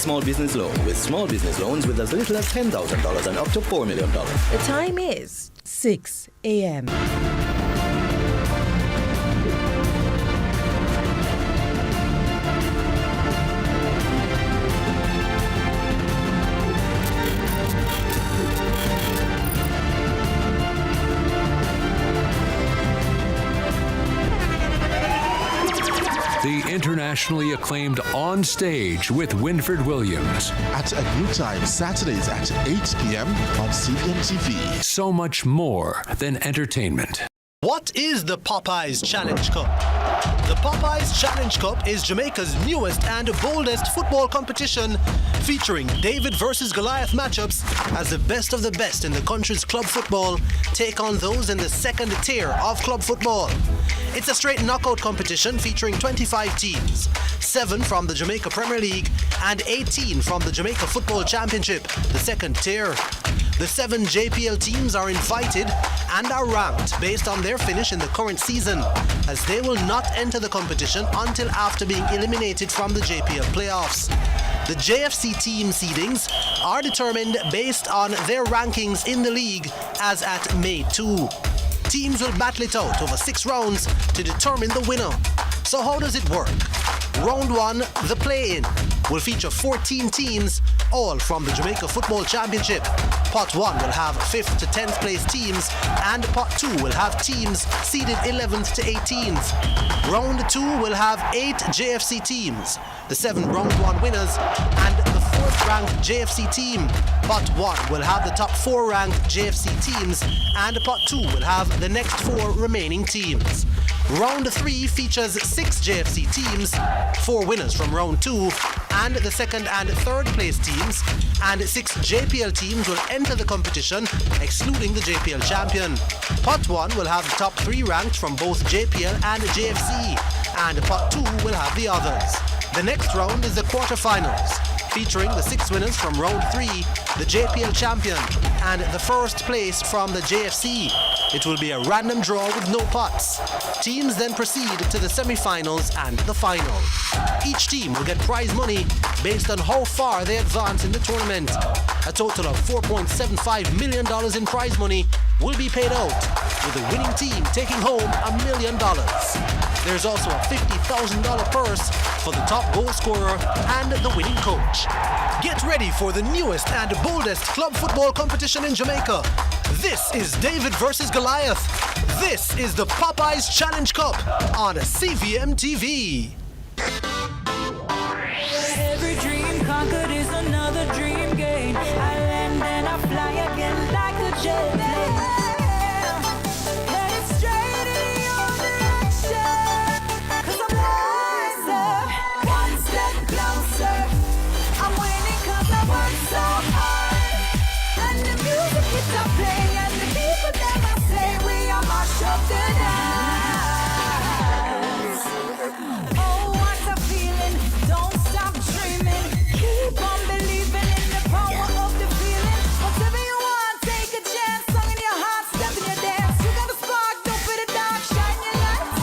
small business loan with small business loans with as little as $10,000 and up to $4 million. The time is 6 a.m. The internationally acclaimed On Stage with Winford Williams. At a new time, Saturdays at 8 p.m. on CVMTV. So much more than entertainment. What is the Popeyes Challenge Cup? The Popeyes Challenge Cup is Jamaica's newest and boldest football competition, featuring David versus Goliath matchups as the best in the country's club football take on those in the second tier of club football. It's a straight knockout competition featuring 25 teams, 7 from the Jamaica Premier League and 18 from the Jamaica Football Championship, the second tier. The 7 JPL teams are invited and are ranked based on their finish in the current season, as they will not enter the competition until after being eliminated from the JPL playoffs. The JFC team seedings are determined based on their rankings in the league as at May 2. Teams will battle it out over 6 rounds to determine the winner. So how does it work? Round 1, the play-in, will feature 14 teams, all from the Jamaica Football Championship. Pot 1 will have 5th to 10th place teams, and Pot 2 will have teams seeded 11th to 18th. Round 2 will have 8 JFC teams, the 7 Round 1 winners, and the 4th ranked JFC team. Pot 1 will have the top 4 ranked JFC teams, and Pot 2 will have the next 4 remaining teams. Round 3 features 6 JFC teams, 4 winners from Round 2, and the 2nd and 3rd place teams, and 6 JPL teams will enter the competition, excluding the JPL champion. Pot 1 will have the top 3 ranked from both JPL and JFC, and Pot 2 will have the others. The next round is the quarterfinals, featuring the 6 winners from Round 3, the JPL champion, and the 1st place from the JFC. It will be a random draw with no pots. Teams then proceed to the semi-finals and the final. Each team will get prize money based on how far they advance in the tournament. A total of $4.75 million in prize money will be paid out, with the winning team taking home $1 million. There's also a $50,000 purse for the top goal scorer and the winning coach. Get ready for the newest and boldest club football competition in Jamaica. This is David versus Goliath. This is the Popeyes Challenge Cup on CVM TV. Every dream conquered is another dream gained. I land and I fly again like a jet plane. Headed straight in your direction, 'cause I'm wiser, one step closer. I'm winning 'cause I work so hard, and the music keeps on playing, and the people never say we are mash up the dance. Oh, what a feeling! Don't stop dreaming. Keep on believing in the power of the feeling. Whatever you want, take a chance. Song in your heart, step in your dance. You got a spark, don't fit it dark. Shine your lights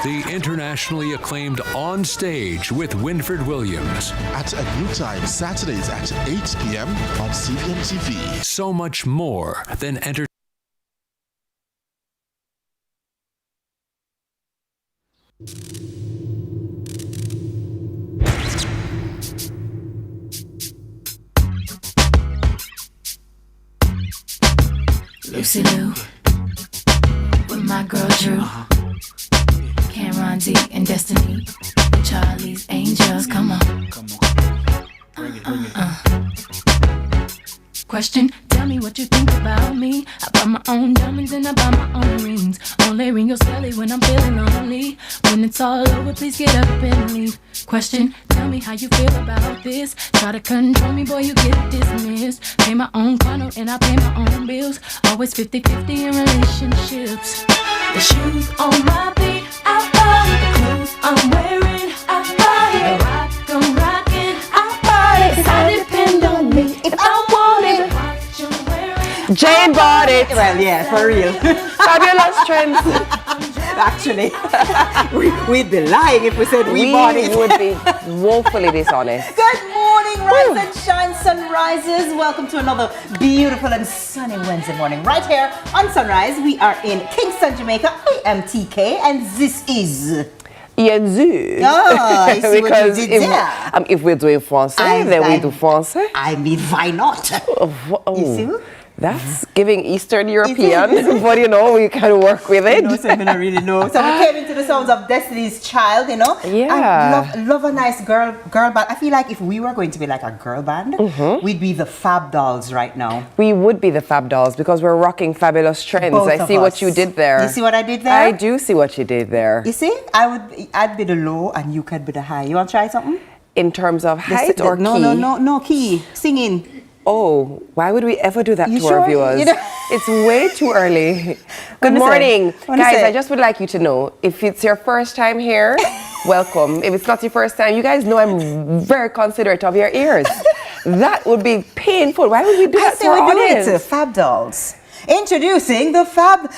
The internationally acclaimed On Stage with Winford Williams. At a new time, Saturdays at 8 p.m. on CVMTV. So much more than entertainment. Lucy Lou, with my girl Drew, Cameron D and Destiny, Charlie's Angels, come on. Question, tell me what you think about me. I buy my own diamonds and I buy my own rings. Only ring your celly when I'm feeling lonely. When it's all over, please get up and leave. Question, tell me how you feel about this. Try to control me, boy, you get dismissed. Pay my own condo and I pay my own bills. Always 50-50 in relationships. The shoes on my feet, I buy it. The clothes I'm wearing, I buy it. The rock I'm rocking, I buy it. 'Cause I depend on me if I want it. Watch you wearing, Jane bought it. Well, yeah, for real. Fabulous trends. Actually, we'd be lying if we said we bought it. We would be woefully dishonest. Good morning, Rise and Shine Sunrises. Welcome to another beautiful and sunny Wednesday morning. Right here on Sunrise, we are in Kingston, Jamaica. I am TK, and this is... Yenzu. Oh, I see Because what you did there. if we're doing français, then we do français. I mean, why not? You see? That's giving Eastern European, but you know, we can work with it. You know, so I don't really know. So we came into the sounds of Destiny's Child, you know. Yeah. I love a nice girl band. I feel like if we were going to be like a girl band, we'd be the Fab Dolls right now. We would be the Fab Dolls because we're rocking fabulous trends. Both I of see us. what you did there. You see what I did there? I do see what you did there. You see? I'd be the low and you could be the high. You want to try something? In terms of height or no, key? No, key. Singing. Oh, why would we ever do that You to sure? our viewers? You know- It's way too early. Good Wanna morning. say? Wanna Guys, say? I just would like you to know, if it's your first time here, welcome. If it's not your first time, you guys know I'm very considerate of your ears. That would be painful. Why would we do that to our we do audience? it. Fab Dolls. Introducing the Fab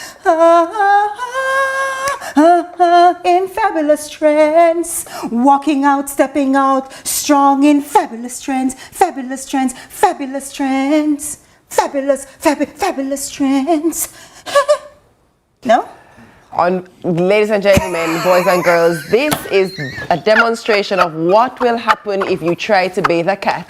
in fabulous trends, walking out, stepping out, strong in fabulous trends, fabulous trends, fabulous trends, fabulous trends. No? Ladies and gentlemen, boys and girls, this is a demonstration of what will happen if you try to bathe a cat.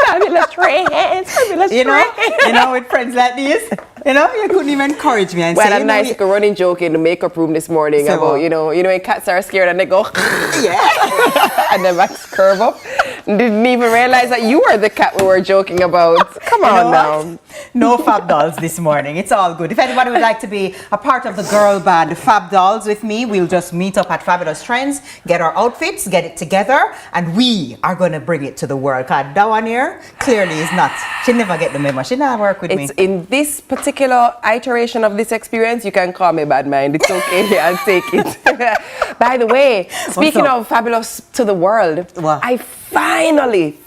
Fabulous trends, fabulous You know, trends. with friends like this, you couldn't even encourage me and We say, had a nice little running joke in the makeup room this morning So about, what? when cats are scared and they go, yeah. and their backs curve up. Didn't even realize that you were the cat we were joking about. Come You on know now. what? No Fab Dolls this morning. It's all good. If anybody would like to be a part of the girl band Fab Dolls with me, we'll just meet up at Fabulous Trends, get our outfits, get it together, and we are going to bring it to the world. Because that one here clearly is not. She never get the memo. She never work with me. It's in this particular iteration of this experience, you can call me bad mind. It's okay. I'll take it. By the way, speaking up? of fabulous to the world, What? I finally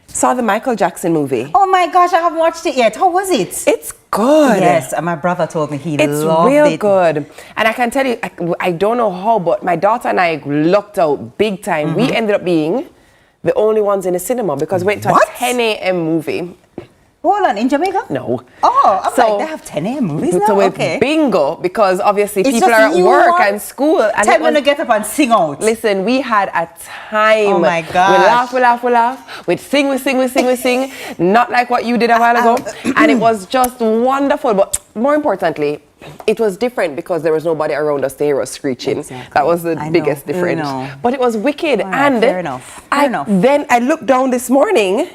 saw the Michael Jackson movie. Oh my gosh, I haven't watched it yet. How was it? It's good. Yes, and my brother told me he It's loved real it. good. And I can tell you, I don't know how, but my daughter and I lucked out big time. We ended up being the only ones in the cinema because we went to What? a 10 a.m. movie. Hold on, in Jamaica? No. Oh, I'm So- like, they have 10 a.m. movies now? So it's Okay. bingo because obviously It's people just are at you work are- and school. And Tell it me to was, get up and sing out. listen, we had a time. Oh my gosh. We laugh. We sing. Not like what you did a while ago. And it was just wonderful. But more importantly, it was different because there was nobody around us to hear us screeching. Exactly. That was the I know, biggest I difference. know. But it was wicked. All right, and fair enough. Fair enough. Then I looked down this morning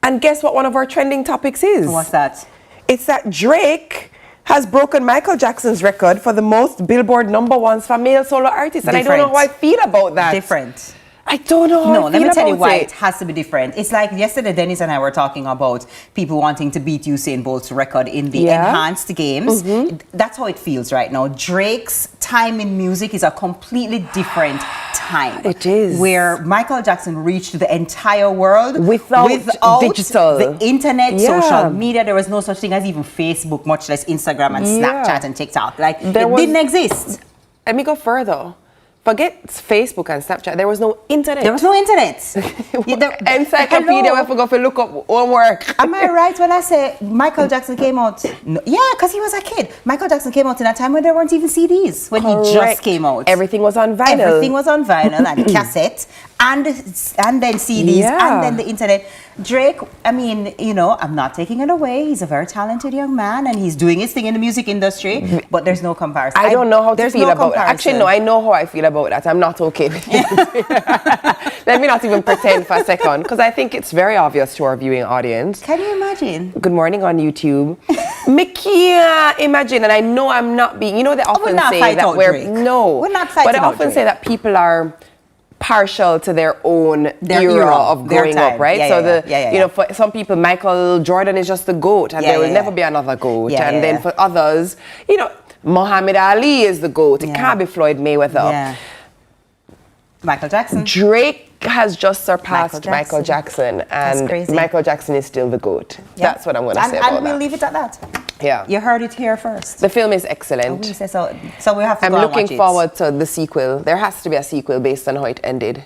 and guess what one of our trending topics is? What's that? It's that Drake has broken Michael Jackson's record for the most Billboard #1s for male solo artists. And I don't know how I feel about that. Different. I don't know how No, I let feel me tell you about why it. it has to be different. It's like yesterday, Dennis and I were talking about people wanting to beat Usain Bolt's record in the Yeah. enhanced games. That's how it feels right now. Drake's time in music is a completely different time. It is. Where Michael Jackson reached the entire world Without digital. the internet, Yeah. social media. There was no such thing as even Facebook, much less Instagram and Yeah. Snapchat and TikTok. Like, There it was- didn't exist. Let me go further. Forget Facebook and Snapchat. There was no internet. There was no internet. Encyclopedia Hello. we forgot to look up homework. Am I right when I say Michael Jackson came out? No, yeah, because he was a kid. Michael Jackson came out in a time when there weren't even CDs, when he just Correct. came out. Everything was on vinyl. Everything was on vinyl and cassette and then CDs Yeah. and then the internet. Drake, I mean, you know, I'm not taking it away. He's a very talented young man and he's doing his thing in the music industry, but there's no comparison. I don't know how to there's feel no about it. Actually, no, I know how I feel about that. I'm not okay with it. Let me not even pretend for a second, because I think it's very obvious to our viewing audience. Can you imagine? Good morning on YouTube. Me can't imagine, and I know I'm not being, you know, they often not say fight that out we're, Drake. no, We're not but fighting they out often Drake. say that people are partial to their own era of their growing up, time. right? Yeah, so yeah, the, yeah, yeah, you know, for some people, Michael Jordan is just the GOAT, and Yeah, there will yeah, never yeah. be another GOAT. Yeah, and yeah, then yeah. for others, you know, Muhammad Ali is the GOAT. It Yeah. can't be Floyd Mayweather. Yeah. Michael Jackson. Drake has just surpassed Michael Michael Jackson, and crazy. Michael Jackson is still the GOAT. Yeah. That's what I'm going to say And about we'll that. leave it at that. Yeah. You heard it here first. The film is excellent. We say so. So we have to I'm go and looking watch it. forward to the sequel. There has to be a sequel based on how it ended.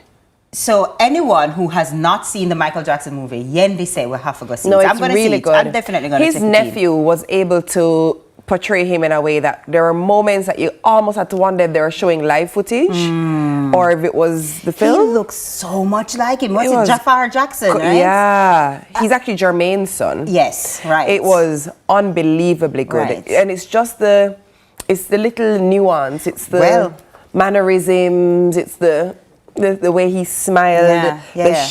So anyone who has not seen the Michael Jackson movie, Yendi say will have to go see No, it. it's I'm gonna really see it. good. I'm definitely going to His take it in. nephew was able to portray him in a way that there were moments that you almost had to wonder if they were showing live footage or if it was the He film. looks so much like him. What's It it? was Jafar Jackson, right? Yeah. He's actually Jermaine's son. Yes, right. It was unbelievably good. Right. And it's just it's the little nuance. It's the Well. mannerisms. It's the way he smiled, Yeah, the yeah.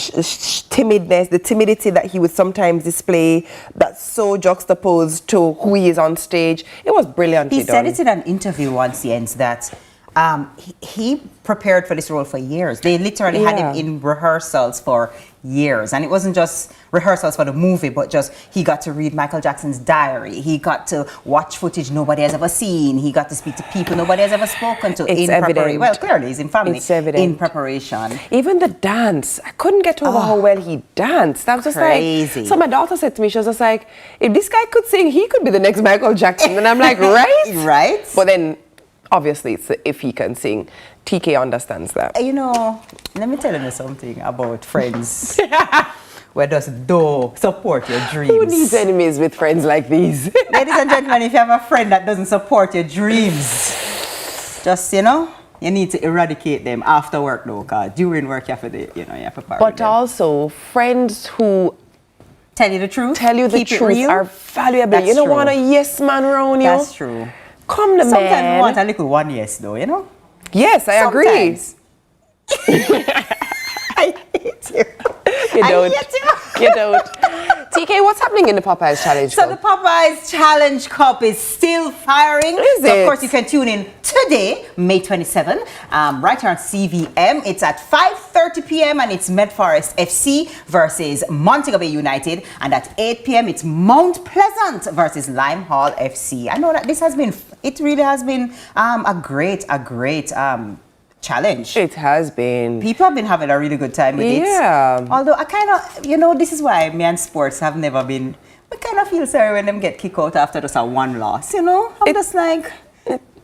timidness, the timidity that he would sometimes display that's so juxtaposed to who he is on stage. It was brilliantly He done. said it in an interview once, Jens, that he prepared for this role for years. They literally had him Yeah. in rehearsals for years. And it wasn't just rehearsals for the movie, but just he got to read Michael Jackson's diary. He got to watch footage nobody has ever seen. He got to speak to people nobody has ever spoken to It's in evident. preparation. Well, clearly, he's in family. It's evident. In preparation. Even the dance, I couldn't get over how well he danced. I was just Crazy. like, so my daughter said to me, she was just like, if this guy could sing, he could be the next Michael Jackson. And I'm like, right? Right? But then, obviously, it's if he can sing. TK understands that. You know, let me tell you something about friends. Where does do support your dreams? Who needs enemies with friends like these? Ladies and gentlemen, if you have a friend that doesn't support your dreams, just, you know, you need to eradicate them after work though, because during work you have to, you have to part with But them. also, friends who Tell you the truth. tell you the Keep it truth real. are valuable. That's you don't true. want a yes man around you. That's true. Come the Sometimes man. we want a little one yes though, you know? Yes, I agree. Sometimes. I hate you. You I don't. hate you. You don't. TK, what's happening in the Popeyes Challenge? So the Popeyes Challenge Cup is still firing. Is So it? of course you can tune in today, May 27, right here on CVM. It's at 5:30 p.m. and it's Medforest FC versus Montego Bay United. And at 8 p.m. it's Mount Pleasant versus Lime Hall FC. I know that it really has been a great challenge. It has been. People have been having a really good time with it. Yeah. Although I kind of, this is why me and sports have never been, I kind of feel sorry when them get kicked out after just a one loss, I'm just like,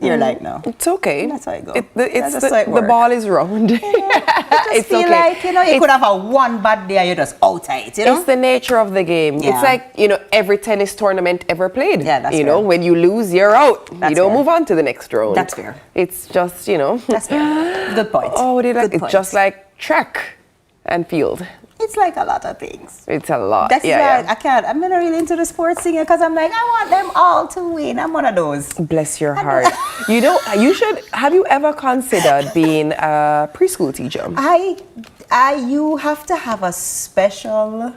you're like, no. It's okay. That's how it go. It's That's just how it the work. ball is round. I just It's feel okay. like, you could have a one bad day and you're just out of it, It's the nature of the game. Yeah. It's like, every tennis tournament ever played. Yeah, that's You fair. know, when you lose, you're out. That's you don't fair. move on to the next round. That's fair. It's just, That's fair. Good point. Oh, what do you like? Good It's point. just like track and field. It's like a lot of things. It's a lot. That's yeah, why I'm not really into the sports thing because I'm like, I want them all to win. I'm one of those. Bless your heart. Have you ever considered being a preschool teacher? You have to have a special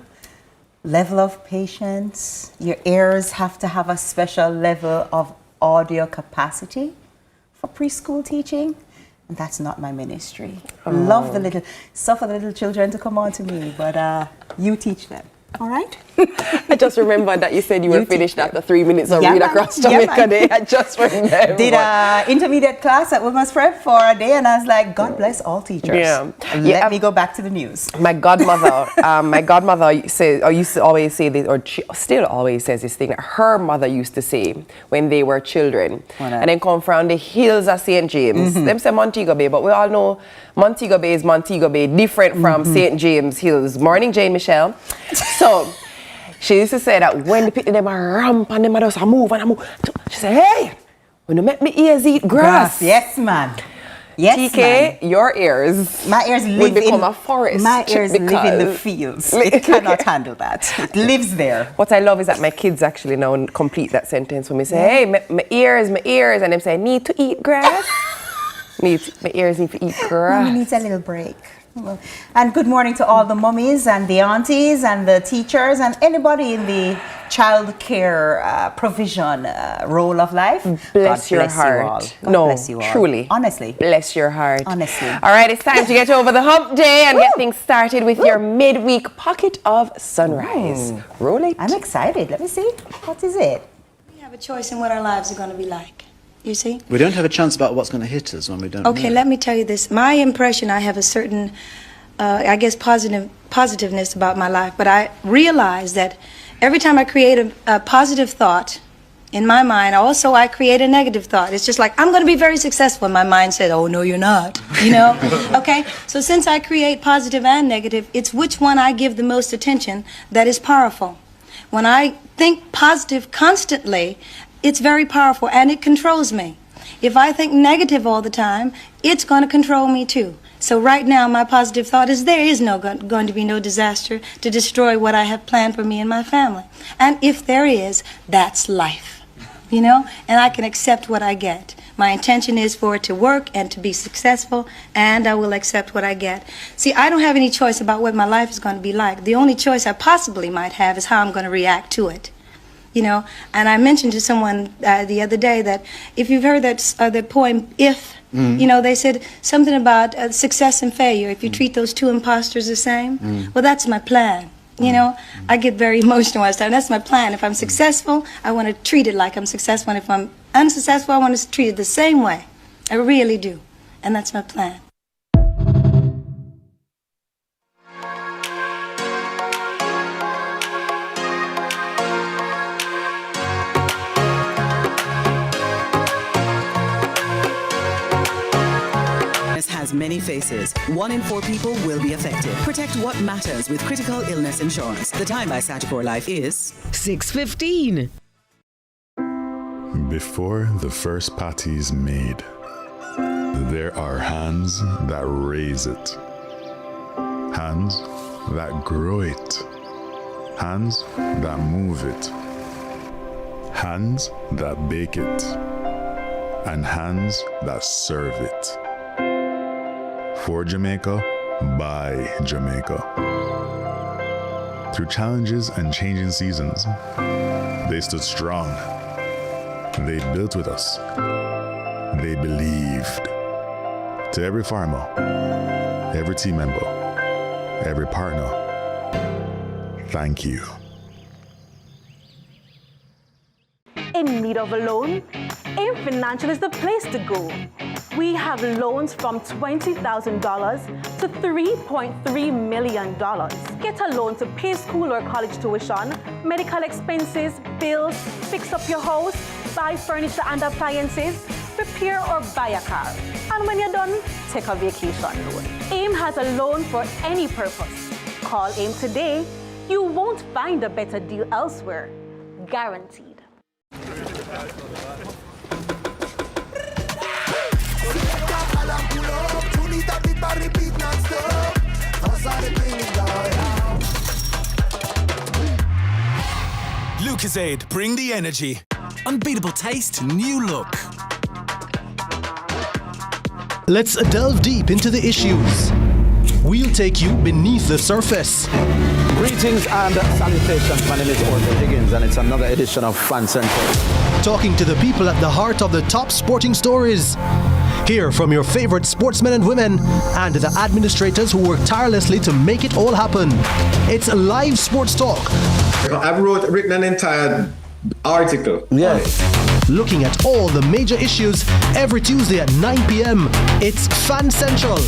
level of patience. Your ears have to have a special level of audio capacity for preschool teaching. And that's not my ministry. Love suffer the little children to come on to me, but you teach them. All right? I just remembered that you said you were You finished teach after 3 minutes of Yeah, read man. across Yeah, Jamaica man. Day. I just remembered. Did an intermediate class at Women's Prep for a day, and I was like, God bless all teachers. Yeah. Let me go back to the news. My godmother, used to always say this, or she still always says this thing that her mother used to say when they were children. What And then come from the hills of St. James. Them say Montego Bay, but we all know Montego Bay is Montego Bay, different from St. James Hills. Morning, Jane Michelle. So, she used to say that when the people them are ramp and them are just move and move, she said, hey, when you make me ears eat grass. Yes, man. Yes, TK, your ears my ears live would become in a forest. My ears live in the because- fields. It cannot handle that. It lives there. What I love is that my kids actually now complete that sentence when we say, hey, my ears, and them say, need to eat grass. My ears need to eat grass. Mommy needs a little break. And good morning to all the mummies and the aunties and the teachers and anybody in the child care provision role of life. Bless God your bless heart. You all. God No, bless you all. truly. Honestly. Bless your heart. Honestly. All right, it's time to get over the hump day and get things started with your midweek pocket of sunrise. Roll it. I'm excited. Let me see. What is it? We have a choice in what our lives are going to be like. You see? We don't have a chance about what's going to hit us when we don't Okay, know. let me tell you this. My impression, I have a certain, I guess, positiveness about my life, but I realize that every time I create a positive thought in my mind, also I create a negative thought. It's just like, I'm going to be very successful. And my mind said, oh, no, you're not. You know? Okay? So since I create positive and negative, it's which one I give the most attention that is powerful. When I think positive constantly, it's very powerful and it controls me. If I think negative all the time, it's going to control me too. So right now, my positive thought is there is going to be no disaster to destroy what I have planned for me and my family. And if there is, that's life, you know? And I can accept what I get. My intention is for it to work and to be successful, and I will accept what I get. See, I don't have any choice about what my life is going to be like. The only choice I possibly might have is how I'm going to react to it. You know, and I mentioned to someone the other day that if you've heard that the poem "If," you know, they said something about success and failure. If you treat those two imposters the same, well, that's my plan. You know, I get very emotional all the time. That's my plan. If I'm successful, I want to treat it like I'm successful. And if I'm unsuccessful, I want to treat it the same way. I really do, and that's my plan. Has many faces. 1 in 4 people will be affected. Protect what matters with critical illness insurance. The time by Sagicor Life is 6:15. Before the first patty's made, there are hands that raise it, hands that grow it, hands that move it, hands that bake it, and hands that serve it. For Jamaica, by Jamaica. Through challenges and changing seasons, they stood strong. They built with us. They believed. To every farmer, every team member, every partner, thank you. In need of a loan? AIM Financial is the place to go. We have loans from $20,000 to $3.3 million. Get a loan to pay school or college tuition, medical expenses, bills, fix up your house, buy furniture and appliances, repair or buy a car. And when you're done, take a vacation loan. AIM has a loan for any purpose. Call AIM today. You won't find a better deal elsewhere. Guaranteed. Lucozade, bring the energy. Unbeatable taste, new look. Let's delve deep into the issues. We'll take you beneath the surface. Greetings and salutations. My name is Orville Higgins and it's another edition of Fan Central. Talking to the people at the heart of the top sporting stories. Hear from your favorite sportsmen and women and the administrators who work tirelessly to make it all happen. It's live sports talk. I've written an entire article. Yes. Looking at all the major issues every Tuesday at 9 p.m. It's Fan Central.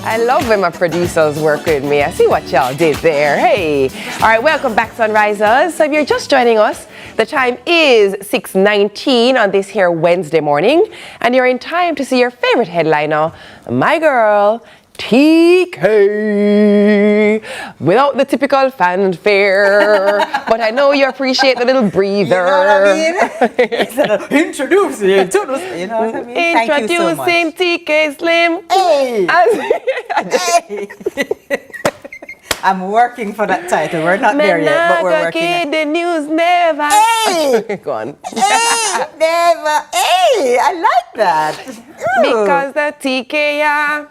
I love when my producers work with me. I see what y'all did there. Hey. All right, welcome back, Sunrisers. So if you're just joining us, the time is 6:19 on this here Wednesday morning, and you're in time to see your favorite headliner, my girl, TK, without the typical fanfare, but I know you appreciate the little breather. You know what I mean? Introduce you to this, you know what I mean? Thank you so much. Introducing TK Slim. Hey! I'm working for that title. We're not there yet, but we're working. The news never. Hey! Go on. Hey! Never. Hey! I like that. Because the TK are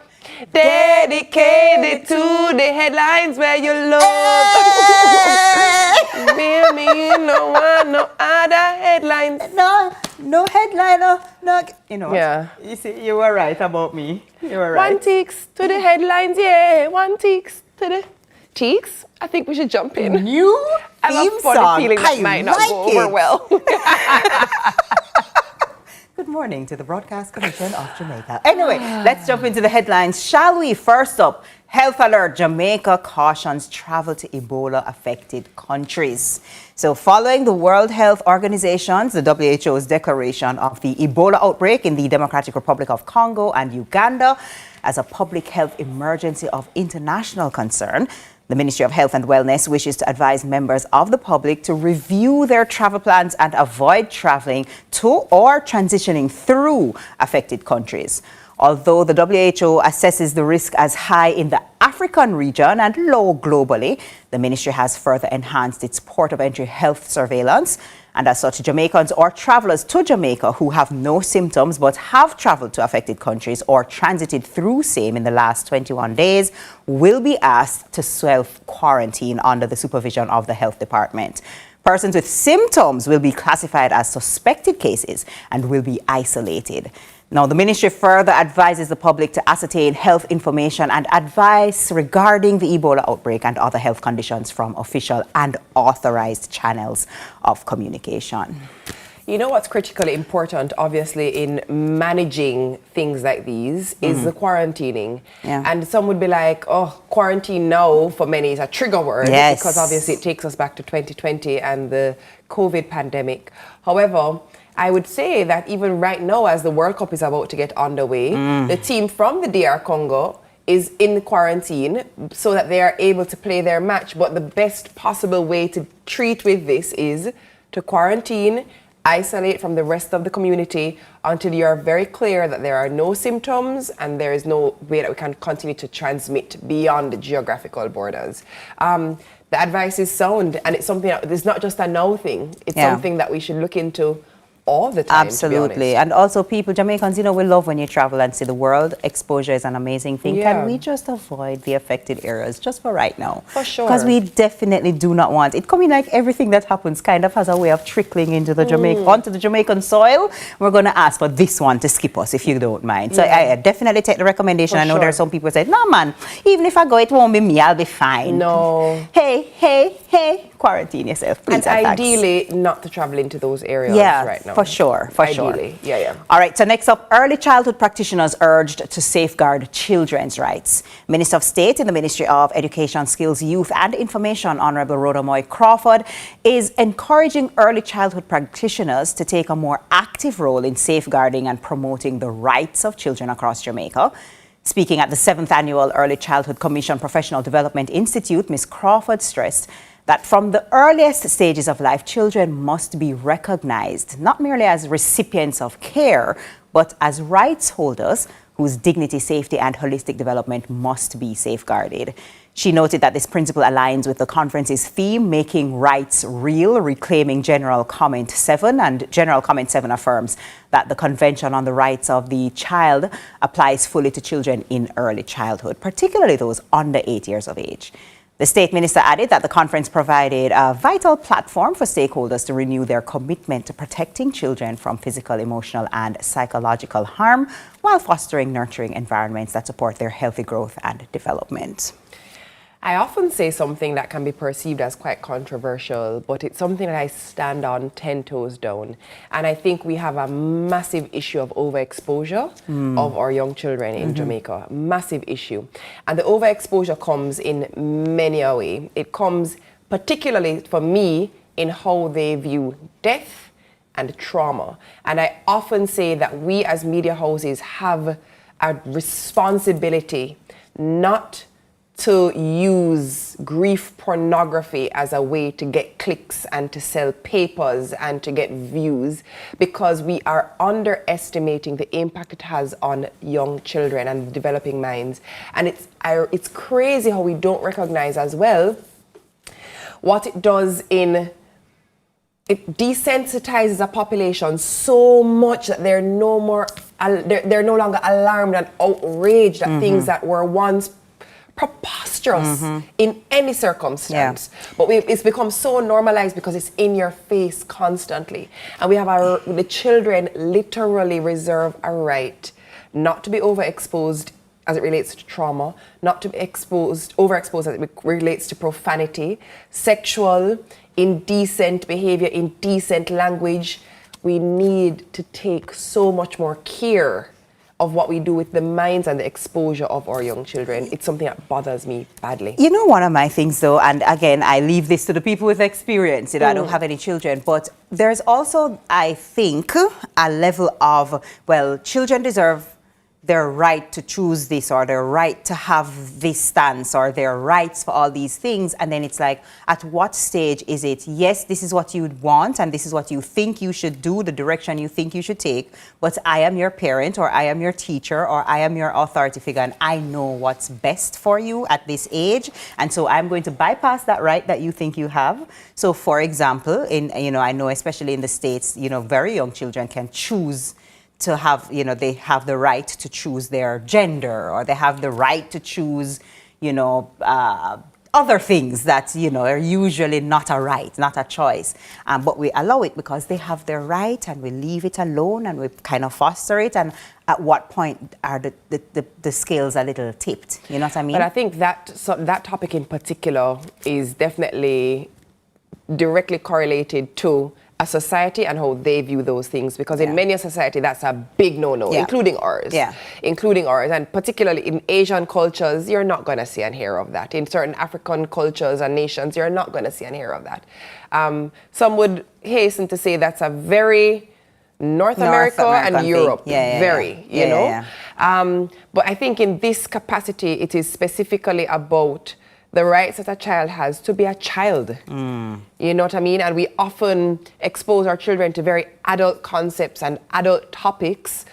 dedicated to the headlines where you love. Feel me, no one, no other headlines. No headliner. No, you know. Yeah. You see, you were right about me. You were right. One ticks to the headlines, yeah. One ticks to the cheeks. I think we should jump in. New I have a funny feeling that might not go over well. Good morning to the Broadcast Commission of Jamaica. Anyway, let's jump into the headlines, shall we? First up, health alert, Jamaica cautions travel to Ebola-affected countries. So following the World Health Organization's, the WHO's declaration of the Ebola outbreak in the Democratic Republic of Congo and Uganda as a public health emergency of international concern, the Ministry of Health and Wellness wishes to advise members of the public to review their travel plans and avoid traveling to or transitioning through affected countries. Although the WHO assesses the risk as high in the African region and low globally, the ministry has further enhanced its port of entry health surveillance. And as such, Jamaicans or travelers to Jamaica who have no symptoms but have traveled to affected countries or transited through same in the last 21 days will be asked to self-quarantine under the supervision of the health department. Persons with symptoms will be classified as suspected cases and will be isolated. Now, the ministry further advises the public to ascertain health information and advice regarding the Ebola outbreak and other health conditions from official and authorized channels of communication. You know what's critically important, obviously, in managing things like these is the quarantining. Yeah. And some would be like, oh, quarantine now for many is a trigger word. Yes. Because obviously it takes us back to 2020 and the COVID pandemic. However, I would say that even right now, as the World Cup is about to get underway, the team from the DR Congo is in quarantine so that they are able to play their match. But the best possible way to treat with this is to quarantine, isolate from the rest of the community until you are very clear that there are no symptoms and there is no way that we can continue to transmit beyond the geographical borders. The advice is sound, and it's something that it's not just a now thing. It's something that we should look into all the time. Absolutely. And also people, Jamaicans, you know, we love when you travel and see the world. Exposure is an amazing thing. Yeah. Can we just avoid the affected areas just for right now? For sure. Because we definitely do not want it. Coming like everything that happens kind of has a way of trickling into the onto the Jamaican soil. We're going to ask for this one to skip us if you don't mind. So I definitely take the recommendation. For I know sure. there are some people who say, no man, even if I go, it won't be me, I'll be fine. No. Hey, quarantine yourself, please. And ideally not to travel into those areas right now. For sure. Ideally. Yeah. All right, so next up, early childhood practitioners urged to safeguard children's rights. Minister of State in the Ministry of Education, Skills, Youth and Information, Honorable Rhoda Moy Crawford, is encouraging early childhood practitioners to take a more active role in safeguarding and promoting the rights of children across Jamaica. Speaking at the 7th Annual Early Childhood Commission Professional Development Institute, Ms. Crawford stressed that from the earliest stages of life, children must be recognized, not merely as recipients of care, but as rights holders whose dignity, safety, and holistic development must be safeguarded. She noted that this principle aligns with the conference's theme, Making Rights Real, Reclaiming General Comment 7, and General Comment 7 affirms that the Convention on the Rights of the Child applies fully to children in early childhood, particularly those under 8 years of age. The State Minister added that the conference provided a vital platform for stakeholders to renew their commitment to protecting children from physical, emotional, and psychological harm while fostering nurturing environments that support their healthy growth and development. I often say something that can be perceived as quite controversial, but it's something that I stand on 10 toes down. And I think we have a massive issue of overexposure of our young children in Jamaica. Massive issue. And the overexposure comes in many a way. It comes particularly for me in how they view death and trauma. And I often say that we as media houses have a responsibility not to use grief pornography as a way to get clicks and to sell papers and to get views, because we are underestimating the impact it has on young children and developing minds. And it's crazy how we don't recognize as well what it does in it desensitizes a population so much that they're no longer alarmed and outraged at things that were once preposterous in any circumstance. But it's become so normalized because it's in your face constantly. And we have the children literally reserve a right not to be overexposed as it relates to trauma, not to be overexposed as it relates to profanity, sexual, indecent behavior, indecent language. We need to take so much more care of what we do with the minds and the exposure of our young children. It's something that bothers me badly. You know, one of my things though, and again, I leave this to the people with experience, I don't have any children, but there's also, I think, a level of, well, children deserve their right to choose this, or their right to have this stance, or their rights for all these things. And then it's like, at what stage is it, yes, this is what you want and this is what you think you should do, the direction you think you should take, but I am your parent, or I am your teacher, or I am your authority figure, and I know what's best for you at this age, and so I'm going to bypass that right that you think you have. So for example, I know especially in the States, very young children can choose to have, they have the right to choose their gender, or they have the right to choose, other things that, are usually not a right, not a choice. But we allow it because they have their right, and we leave it alone, and we kind of foster it. And at what point are the scales a little tipped? You know what I mean? But I think that topic in particular is definitely directly correlated to a society and how they view those things, because in many a society that's a big no-no, including ours. And particularly in Asian cultures, you're not going to see and hear of that. In certain African cultures and nations, you're not going to see and hear of that. Some would hasten to say that's a very North America and Europe, you know. But I think in this capacity, it is specifically about the rights that a child has to be a child. You know what I mean? And we often expose our children to very adult concepts and adult topics,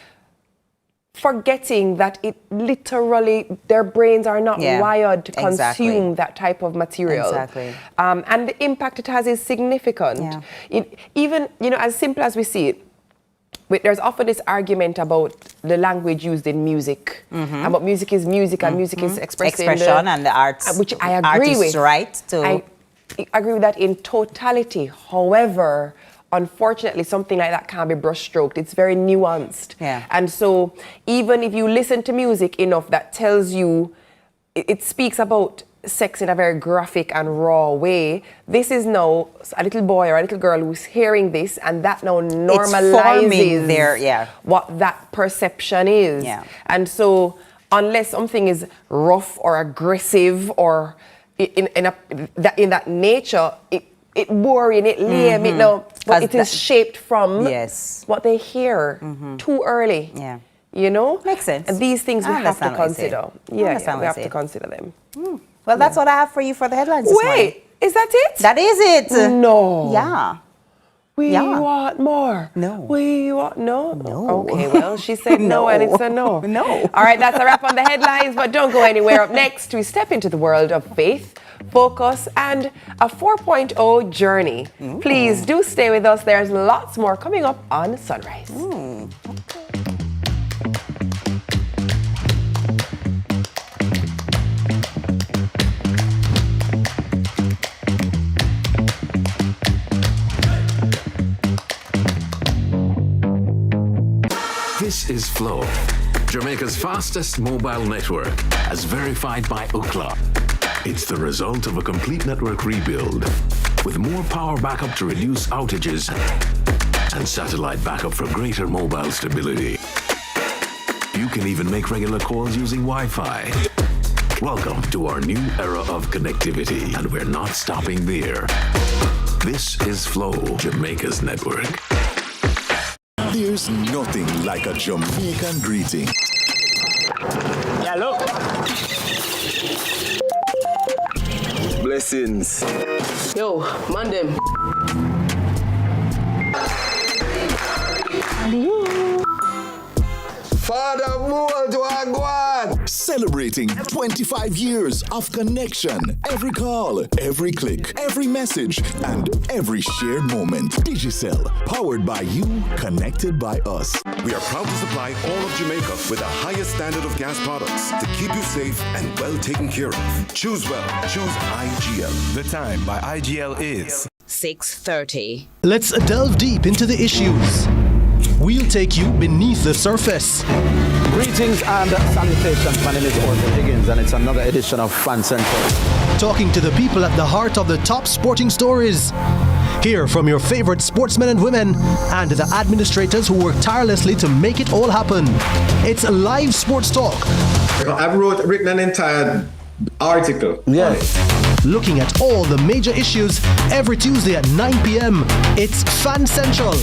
forgetting that it literally, their brains are not wired to consume that type of material. And the impact it has is significant. Even, as simple as we see it, there's often this argument about the language used in music, and what music is music, and music is expression and the arts, which I agree with. Right to I agree with that in totality. However, unfortunately, something like that can't be brushstroked. It's very nuanced, and so even if you listen to music enough that tells you, it speaks about sex in a very graphic and raw way, this is now a little boy or a little girl who's hearing this, and that now normalizes what that perception is. And so unless something is rough or aggressive or in that nature, it boring, it lame, it is shaped from what they hear too early. Makes sense. And these things we have to consider. We have to consider them. Well, that's what I have for you for the headlines this morning. Wait, is that it? That is it. No. Yeah. We want more. No. We want no. Okay, well, she said no, and it's a no. All right, that's a wrap on the headlines, but don't go anywhere. Up next, we step into the world of faith, focus, and a 4.0 journey. Please do stay with us. There's lots more coming up on Sunrise. This is Flow, Jamaica's fastest mobile network, as verified by Ookla. It's the result of a complete network rebuild with more power backup to reduce outages and satellite backup for greater mobile stability. You can even make regular calls using Wi-Fi. Welcome to our new era of connectivity, and we're not stopping there. This is Flow, Jamaica's network. There's nothing like a Jamaican greeting. Hello. Blessings. Yo, man them. Father Mold Wagwan! Celebrating 25 years of connection. Every call, every click, every message, and every shared moment. Digicel, powered by you, connected by us. We are proud to supply all of Jamaica with the highest standard of gas products to keep you safe and well taken care of. Choose well. Choose IGL. The time by IGL is 6:30. Let's delve deep into the issues. We'll take you beneath the surface. Greetings and salutations. My name is Orville Higgins, and it's another edition of Fan Central. Talking to the people at the heart of the top sporting stories. Hear from your favorite sportsmen and women and the administrators who work tirelessly to make it all happen. It's a live sports talk. I've written an entire article. Yeah. Looking at all the major issues every Tuesday at 9 p.m. It's Fan Central.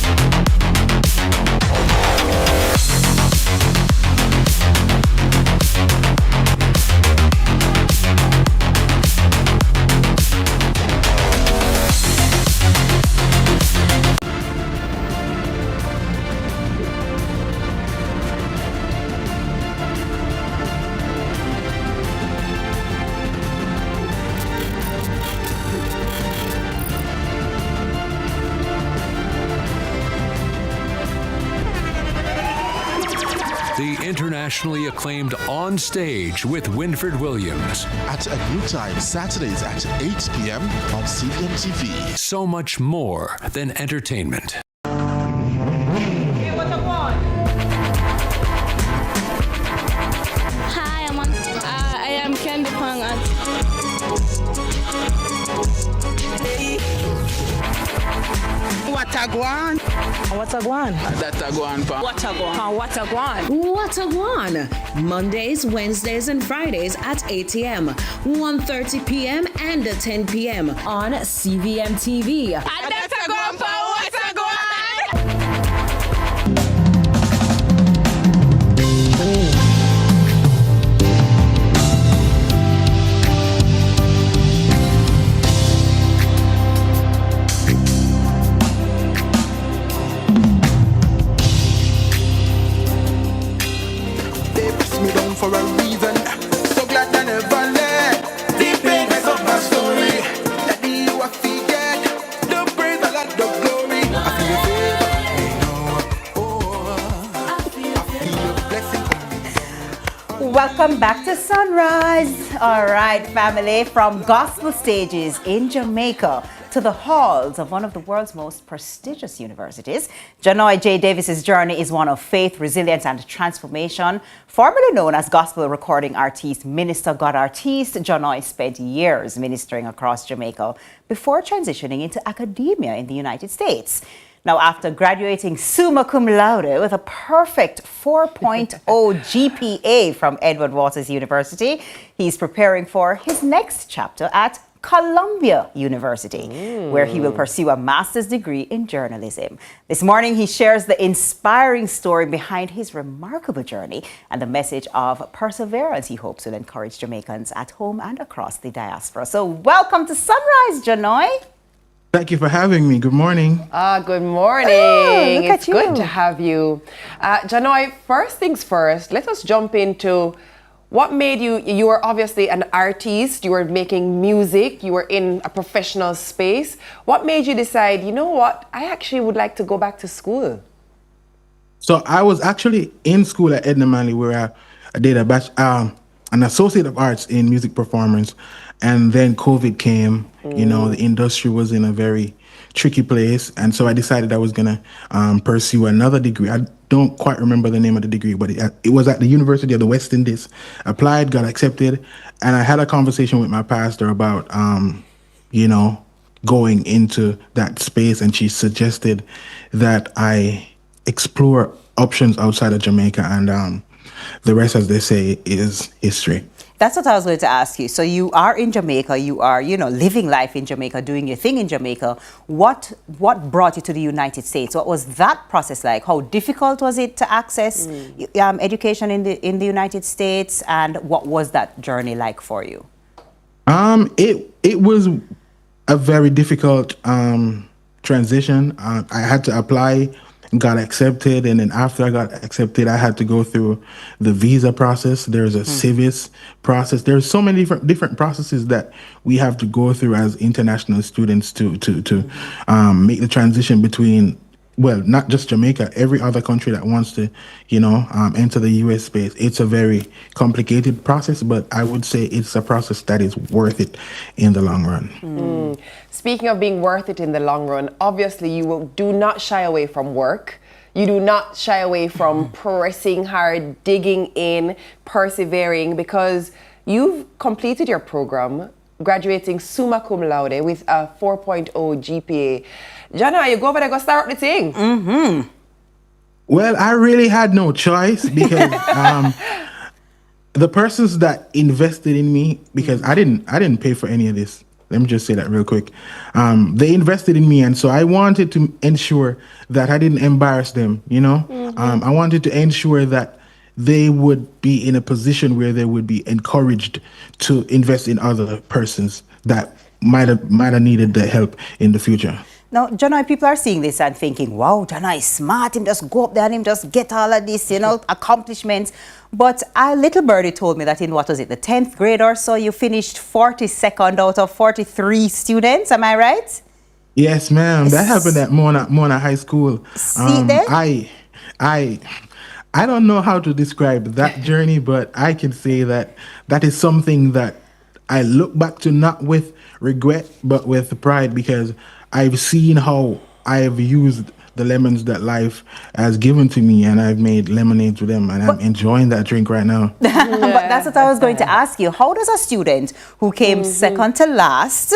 The internationally acclaimed On Stage with Winfred Williams. At a new time, Saturdays at 8 p.m. on CVMTV. So much more than entertainment. Hi, I am Candy Pang. What a guan? What a guan? That a guan, pa. What a guan? What a guan? What a guan? Mondays, Wednesdays, and Fridays at 8 a.m., 1:30 p.m., and 10 p.m. on CVMTV. That's a guan, pa. What a guan? For a reason, so glad I never let the pain mess up my story. That you I forget the praise, I love the glory. I feel your favor, I feel your blessing. Welcome back to Sunrise. All right, family, from gospel stages in Jamaica to the halls of one of the world's most prestigious universities, Janoy J. Davis's journey is one of faith, resilience, and transformation. Formerly known as gospel recording artist, minister, God artist, Janoy spent years ministering across Jamaica before transitioning into academia in the United States. Now, after graduating summa cum laude with a perfect 4.0 GPA from Edward Waters University, he's preparing for his next chapter at Columbia University, where he will pursue a master's degree in journalism. This morning, he shares the inspiring story behind his remarkable journey and the message of perseverance he hopes will encourage Jamaicans at home and across the diaspora. So welcome to Sunrise, Janoy. Thank you for having me. Good morning. Good morning. Oh, look it's at good you. to have you. Janoy, first things first, let us jump into what made you were obviously an artist, you were making music, you were in a professional space. What made you decide, you know what, I actually would like to go back to school? So I was actually in school at Edna Manley where I did an Associate of Arts in Music Performance. And then COVID came, you know, the industry was in a very tricky place, and so I decided I was gonna pursue another degree. I don't quite remember the name of the degree, but it was at the University of the West Indies. Applied, got accepted, and I had a conversation with my pastor about going into that space, and she suggested that I explore options outside of Jamaica, and the rest, as they say, is history. That's what I was going to ask you. So you are in Jamaica, you are, living life in Jamaica, doing your thing in Jamaica. What brought you to the United States? What was that process like? How difficult was it to access education in the United States? And what was that journey like for you? It was a very difficult transition. I had to apply, got accepted, and then after I got accepted, I had to go through the visa process. There's a civis process. There's so many different processes that we have to go through as international students to make the transition between, well, not just Jamaica, every other country that wants to, enter the U.S. space. It's a very complicated process, but I would say it's a process that is worth it in the long run. Speaking of being worth it in the long run, obviously you do not shy away from work. You do not shy away from pressing hard, digging in, persevering, because you've completed your program, graduating summa cum laude with a 4.0 GPA. Jana, you go over there, go start the thing. Well, I really had no choice because the persons that invested in me, because I didn't pay for any of this. Let me just say that real quick. They invested in me, and so I wanted to ensure that I didn't embarrass them, I wanted to ensure that they would be in a position where they would be encouraged to invest in other persons that might have needed the help in the future. Now, Janai, people are seeing this and thinking, wow, Janai is smart, him just go up there and him just get all of this, accomplishments. But a little birdie told me that in, what was it, the 10th grade or so, you finished 42nd out of 43 students, am I right? Yes, ma'am. That happened at Mona High School. See there? I don't know how to describe that journey, but I can say that is something that I look back to not with regret, but with pride, because I've seen how I've used the lemons that life has given to me, and I've made lemonades with them, and I'm enjoying that drink right now. But that's what I was going to ask you. How does a student who came second to last,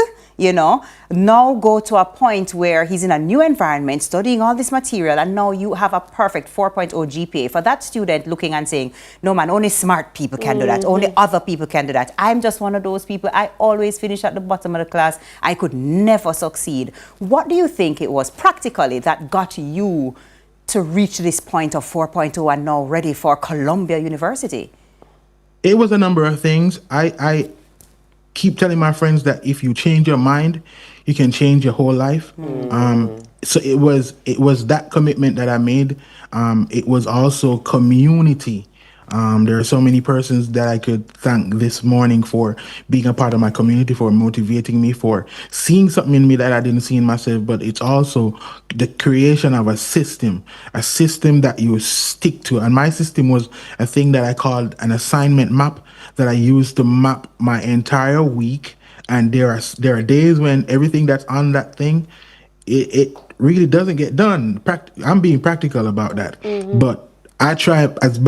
now go to a point where he's in a new environment, studying all this material, and now you have a perfect 4.0 GPA? For that student looking and saying, no man, only smart people can do that, only other people can do that. I'm just one of those people. I always finish at the bottom of the class. I could never succeed. What do you think it was practically that got you to reach this point of 4.0 and now ready for Columbia University? It was a number of things. I keep telling my friends that if you change your mind, you can change your whole life. So it was that commitment that I made. It was also community. There are so many persons that I could thank this morning for being a part of my community, for motivating me, for seeing something in me that I didn't see in myself. But it's also the creation of a system that you stick to. And my system was a thing that I called an assignment map that I used to map my entire week. And there are days when everything that's on that thing, it really doesn't get done. I'm being practical about that. But I tried as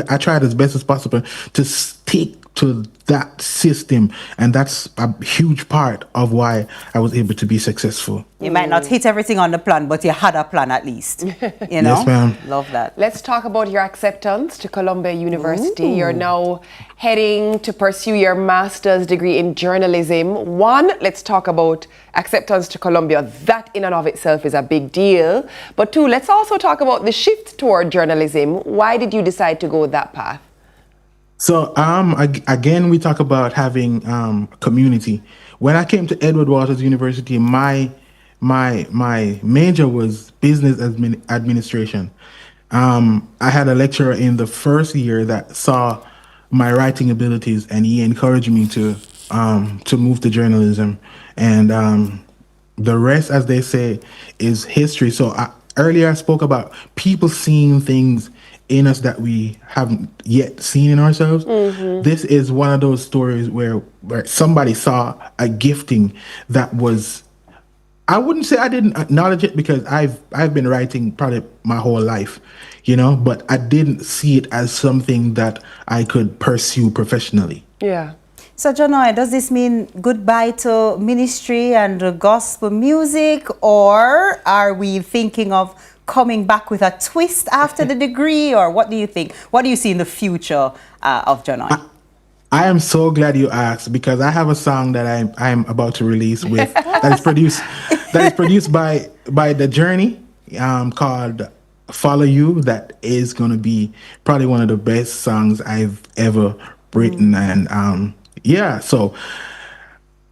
best as possible to stick to that system, and that's a huge part of why I was able to be successful. You might not hit everything on the plan, but you had a plan at least. Yes, ma'am. Love that. Let's talk about your acceptance to Columbia University. You're now heading to pursue your master's degree in journalism. One, let's talk about acceptance to Columbia. That in and of itself is a big deal. But two, let's also talk about the shift toward journalism. Why did you decide to go that path? So again, we talk about having community. When I came to Edward Waters University, my major was business administration. I had a lecturer in the first year that saw my writing abilities, and he encouraged me to move to journalism. And the rest, as they say, is history. So earlier I spoke about people seeing things in us that we haven't yet seen in ourselves. This is one of those stories where somebody saw a gifting that was I wouldn't say I didn't acknowledge it because I've been writing probably my whole life, you know, but I didn't see it as something that I could pursue professionally. Yeah. So, Janoy, does this mean goodbye to ministry and gospel music, or are we thinking of coming back with a twist after the degree, or what do you think? What do you see in the future of Janoy? I am so glad you asked, because I have a song that I'm about to release with that is produced by The Journey, called Follow You. That is going to be probably one of the best songs I've ever written, and yeah, so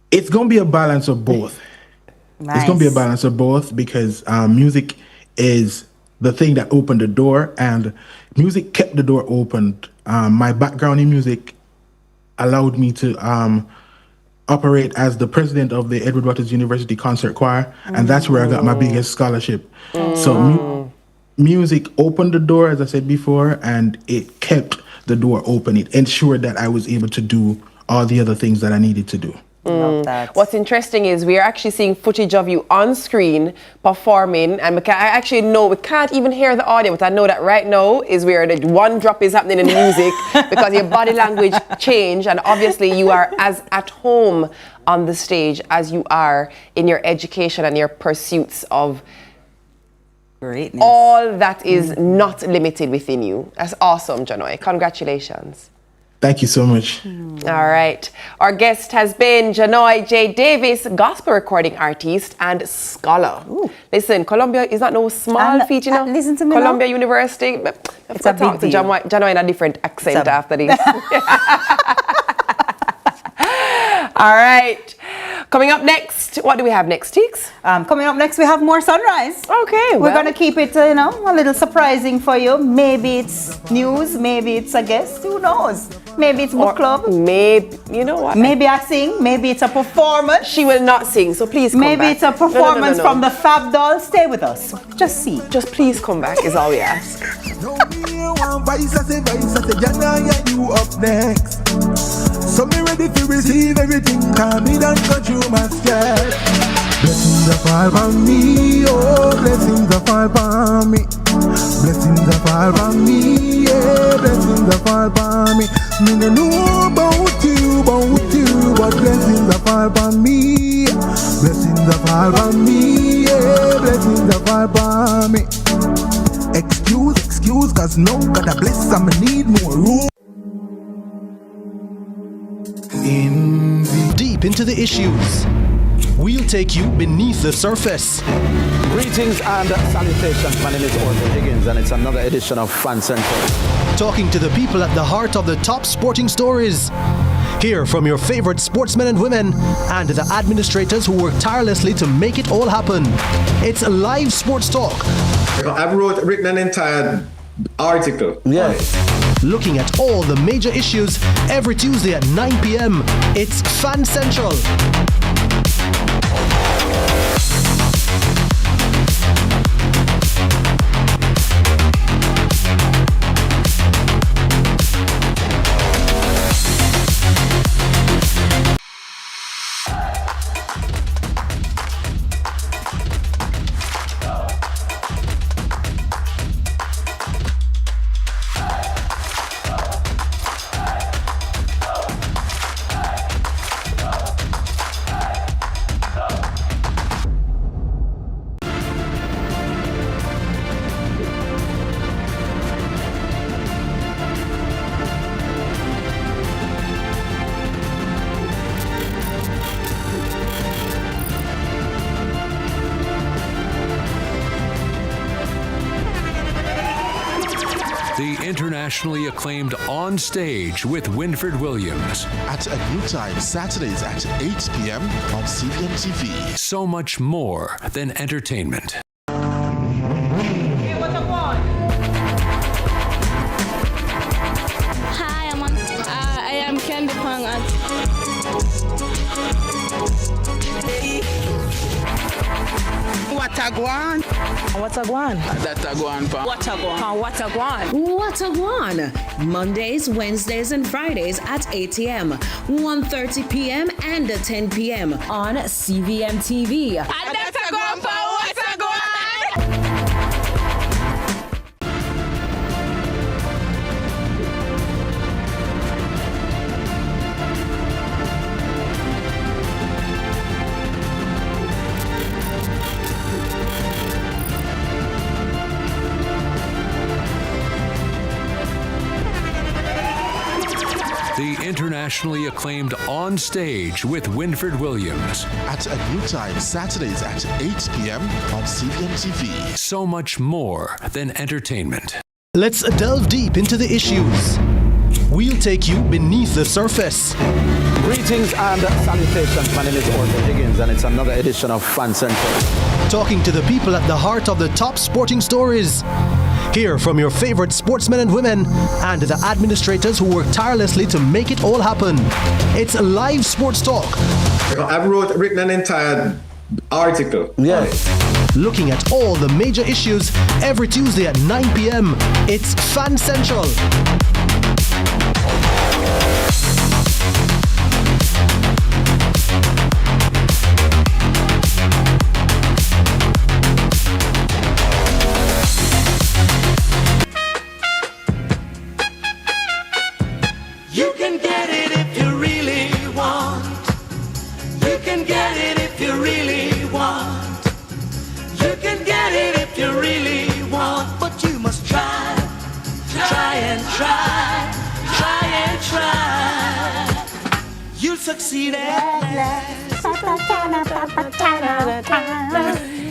it's going to be a balance of both. Nice. It's going to be a balance of both, because music is the thing that opened the door, and music kept the door open. My background in music allowed me to operate as the president of the Edward Waters University Concert Choir, and that's where I got my biggest scholarship. So music opened the door, as I said before, and it kept the door open. It ensured that I was able to do all the other things that I needed to do. Love that. What's interesting is we are actually seeing footage of you on screen performing, and I actually know we can't even hear the audio, but I know that right now is where the one drop is happening in the music because your body language changed, and obviously you are as at home on the stage as you are in your education and your pursuits of greatness. All that is not limited within you. That's awesome, Janoy. Congratulations. Thank you so much. All right. Our guest has been Janoy J. Davis, gospel recording artist and scholar. Listen, Columbia is not no small feat, you know. Listen to me Columbia now. University. It's a talk big to deal. Janoy in a different accent after this. All right. Coming up next, what do we have next, Teeks? Coming up next, we have more Sunrise. Okay, We're going to keep it, a little surprising for you. Maybe it's news, maybe it's a guest, who knows? Maybe it's book club. Maybe, you know what? Maybe I sing, maybe it's a performance. She will not sing, so please come maybe back. It's a performance No. from the Fab Dolls. Stay with us. Just see. Just please come back is all we ask. You up next. So me ready to receive everything, cause me done got through my scared. Blessings are fall on me, oh, blessings are fall on me. Blessings are fall on me, yeah, blessings are fall on me. Me no know about you, but blessings are fall on me. Blessings are fall on me, yeah, blessings are fall on me. Excuse, cause no God I bless, I'ma need more room. Deep into the issues, we'll take you beneath the surface. Greetings and salutations. My name is Orville Higgins, and it's another edition of Fan Central. Talking to the people at the heart of the top sporting stories. Hear from your favorite sportsmen and women and the administrators who work tirelessly to make it all happen. It's live sports talk. I've written an entire article. Yes. Looking at all the major issues every Tuesday at 9 p.m. It's Fan Central. The internationally acclaimed On Stage with Winfred Williams. At a new time, Saturdays at 8 p.m. on CVM TV. So much more than entertainment. Hi, I am Candy Pang. What a guan? What a guan? That a guan pa. What a guan? What a guan? What a guan! Mondays, Wednesdays, and Fridays at 8 a.m., 1:30 p.m., and 10 p.m. on CVM TV. That's a the internationally acclaimed On Stage with Winfred Williams. At a new time, Saturdays at 8 p.m. on CVM TV. So much more than entertainment. Let's delve deep into the issues. We'll take you beneath the surface. Greetings and salutations. My name is Orville Higgins, and it's another edition of Fan Central. Talking to the people at the heart of the top sporting stories. Hear from your favorite sportsmen and women and the administrators who work tirelessly to make it all happen. It's live sports talk. I've written an entire article. Yes. Looking at all the major issues every Tuesday at 9 p.m. It's Fan Central. You can get it if you really want. You can get it if you really want. You can get it if you really want. But you must try, try and try, try and try. You'll succeed at last.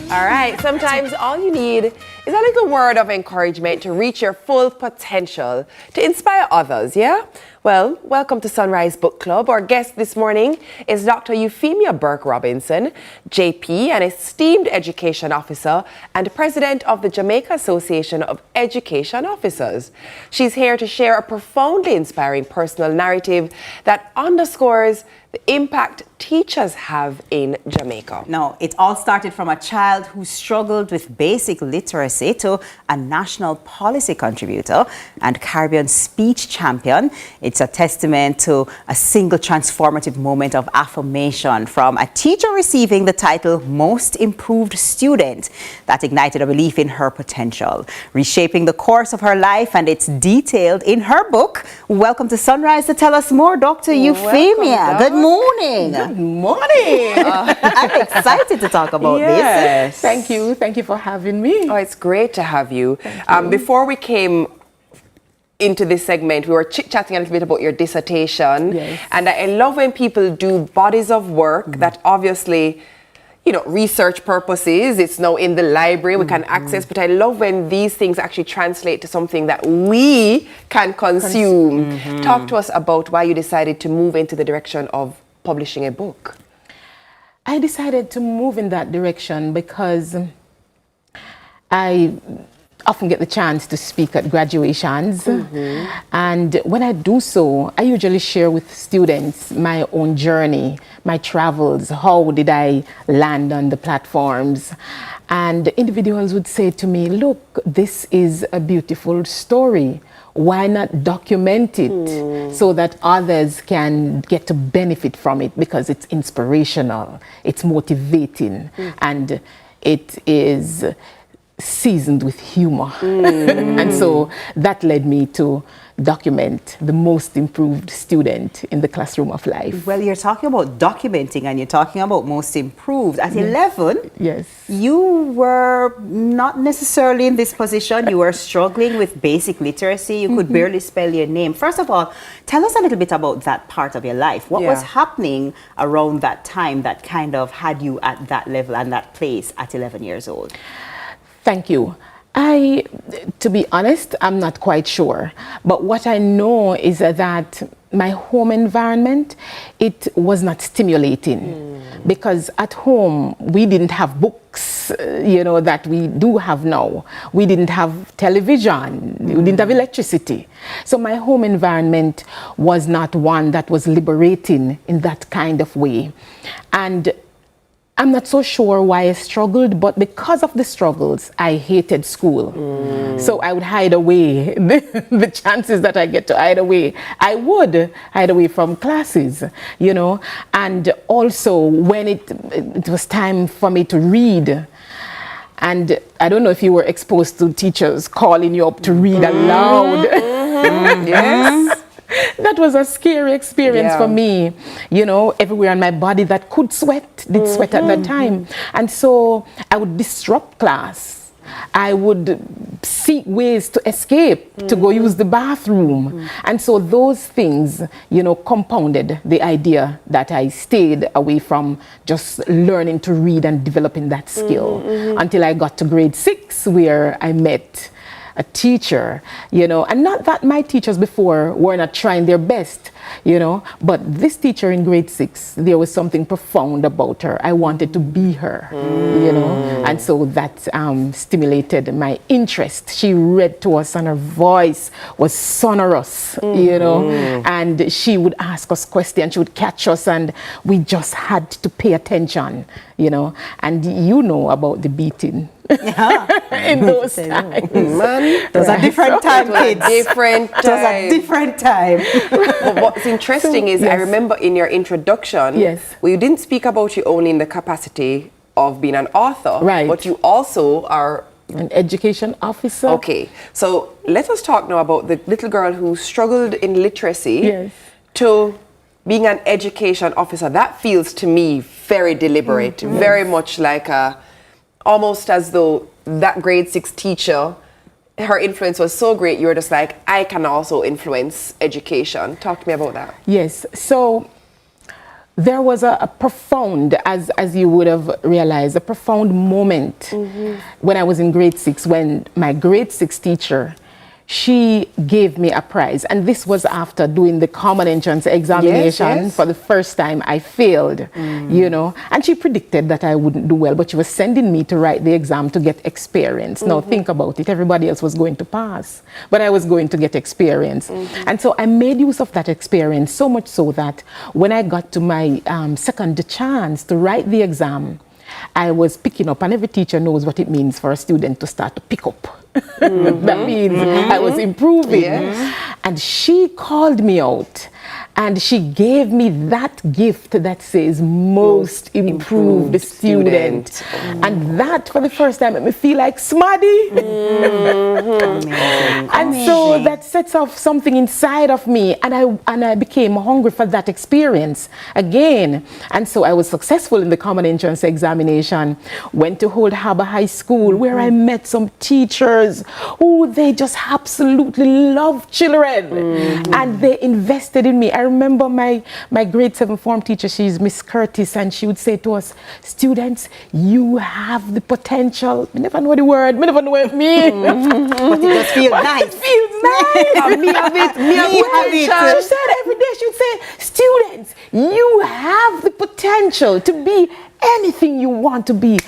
All right, sometimes all you need is a little word of encouragement to reach your full potential, to inspire others, yeah? Well, welcome to Sunrise Book Club. Our guest this morning is Dr. Euphemia Burke-Robinson, JP, an esteemed education officer and president of the Jamaica Association of Education Officers. She's here to share a profoundly inspiring personal narrative that underscores the impact teachers have in Jamaica. No, it all started from a child who struggled with basic literacy to a national policy contributor and Caribbean speech champion. It's a testament to a single transformative moment of affirmation from a teacher receiving the title Most Improved Student that ignited a belief in her potential, reshaping the course of her life, and it's detailed in her book. Welcome to Sunrise to tell us more, Dr. Euphemia. Good morning. Good morning. I'm excited to talk about this. Thank you. Thank you for having me. Oh, it's great to have you. Before we came into this segment, we were chit-chatting a little bit about your dissertation. Yes. And I love when people do bodies of work that obviously, you know, research purposes, it's now in the library, we can access, but I love when these things actually translate to something that we can consume. Talk to us about why you decided to move into the direction of publishing a book. I decided to move in that direction because I often get the chance to speak at graduations. And when I do so, I usually share with students my own journey, my travels, how did I land on the platforms. And individuals would say to me, look, this is a beautiful story. Why not document it so that others can get to benefit from it, because it's inspirational, it's motivating, and it is seasoned with humor. And so that led me to document the most improved student in the classroom of life. Well, you're talking about documenting and you're talking about most improved. At 11, yes, you were not necessarily in this position. You were struggling with basic literacy. You could barely spell your name. First of all, tell us a little bit about that part of your life. What was happening around that time that kind of had you at that level and that place at 11 years old? Thank you. To be honest, I'm not quite sure. But what I know is that my home environment, it was not stimulating. Because at home, we didn't have books, you know, that we do have now. We didn't have television. We didn't have electricity. So my home environment was not one that was liberating in that kind of way. And I'm not so sure why I struggled, but because of the struggles, I hated school. So I would hide away. The chances that I get to hide away, I would hide away from classes, you know. And also when it was time for me to read, and I don't know if you were exposed to teachers calling you up to read aloud. Yes. That was a scary experience for me, you know, everywhere on my body that could sweat, did sweat at that time. And so I would disrupt class I would seek ways to escape, to go use the bathroom. And so those things, you know, compounded the idea that I stayed away from just learning to read and developing that skill until I got to grade 6, where I met a teacher, you know, and not that my teachers before were not trying their best, you know, but this teacher in grade 6, there was something profound about her. I wanted to be her, you know, and so that stimulated my interest. She read to us and her voice was sonorous, you know, and she would ask us questions, she would catch us, and we just had to pay attention, you know, and you know about the beating. In those times. Man, those are different time, kids. Different time. Those are different time. But what's interesting is I remember in your introduction, well, you didn't speak about you only in the capacity of being an author, but you also are an education officer. Okay, so let us talk now about the little girl who struggled in literacy to being an education officer. That feels to me very deliberate, very much like a almost as though that grade 6 teacher, her influence was so great, you were just like, I can also influence education. Talk to me about that. Yes, so there was a profound, as you would have realized, a profound moment when I was in grade 6, when my grade 6 teacher, she gave me a prize. And this was after doing the common entrance examination. For the first time. I failed, you know, and she predicted that I wouldn't do well, but she was sending me to write the exam to get experience. Now think about it, everybody else was going to pass, but I was going to get experience. And so I made use of that experience, so much so that when I got to my second chance to write the exam, I was picking up, and every teacher knows what it means for a student to start to pick up. That means I was improving. And she called me out and she gave me that gift that says most improved student. And that for the first time made me feel like Smaddy. And so that sets off something inside of me, and I became hungry for that experience again. And so I was successful in the common entrance examination, went to Old Harbor High School, where I met some teachers who they just absolutely love children, and they invested in me. I remember my grade 7 form teacher, she's Miss Curtis, and she would say to us, students, you have the potential. I never know the word, I never know what it means. But it just feels nice. It feels nice. Me have it. She said every day, she would say, students, you have the potential to be anything you want to be.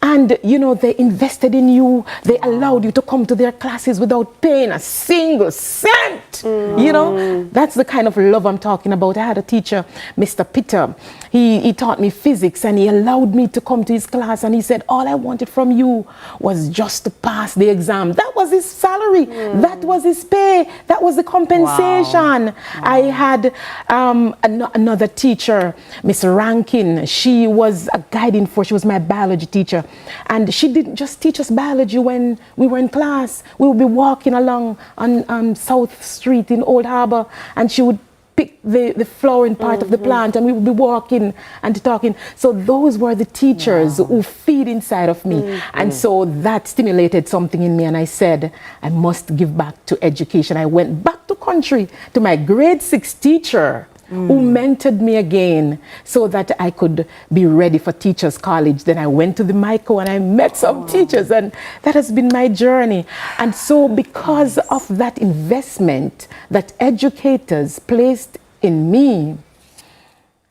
And, you know, they invested in you. They allowed you to come to their classes without paying a single cent. You know, that's the kind of love I'm talking about. I had a teacher, Mr. Peter. He taught me physics, and he allowed me to come to his class. And he said, all I wanted from you was just to pass the exam. That was his salary. That was his pay. That was the compensation. I had another teacher, Miss Rankin. She was a guiding force. She was my biology teacher. And she didn't just teach us biology when we were in class. We would be walking along on South Street in Old Harbor, and she would pick the flowering part of the plant, and we would be walking and talking. So those were the teachers who feed inside of me. And so that stimulated something in me, and I said, I must give back to education. I went back to country to my grade 6 teacher, who mentored me again so that I could be ready for Teachers College. Then I went to the MICO and I met some teachers, and that has been my journey. And so because of that investment that educators placed in me,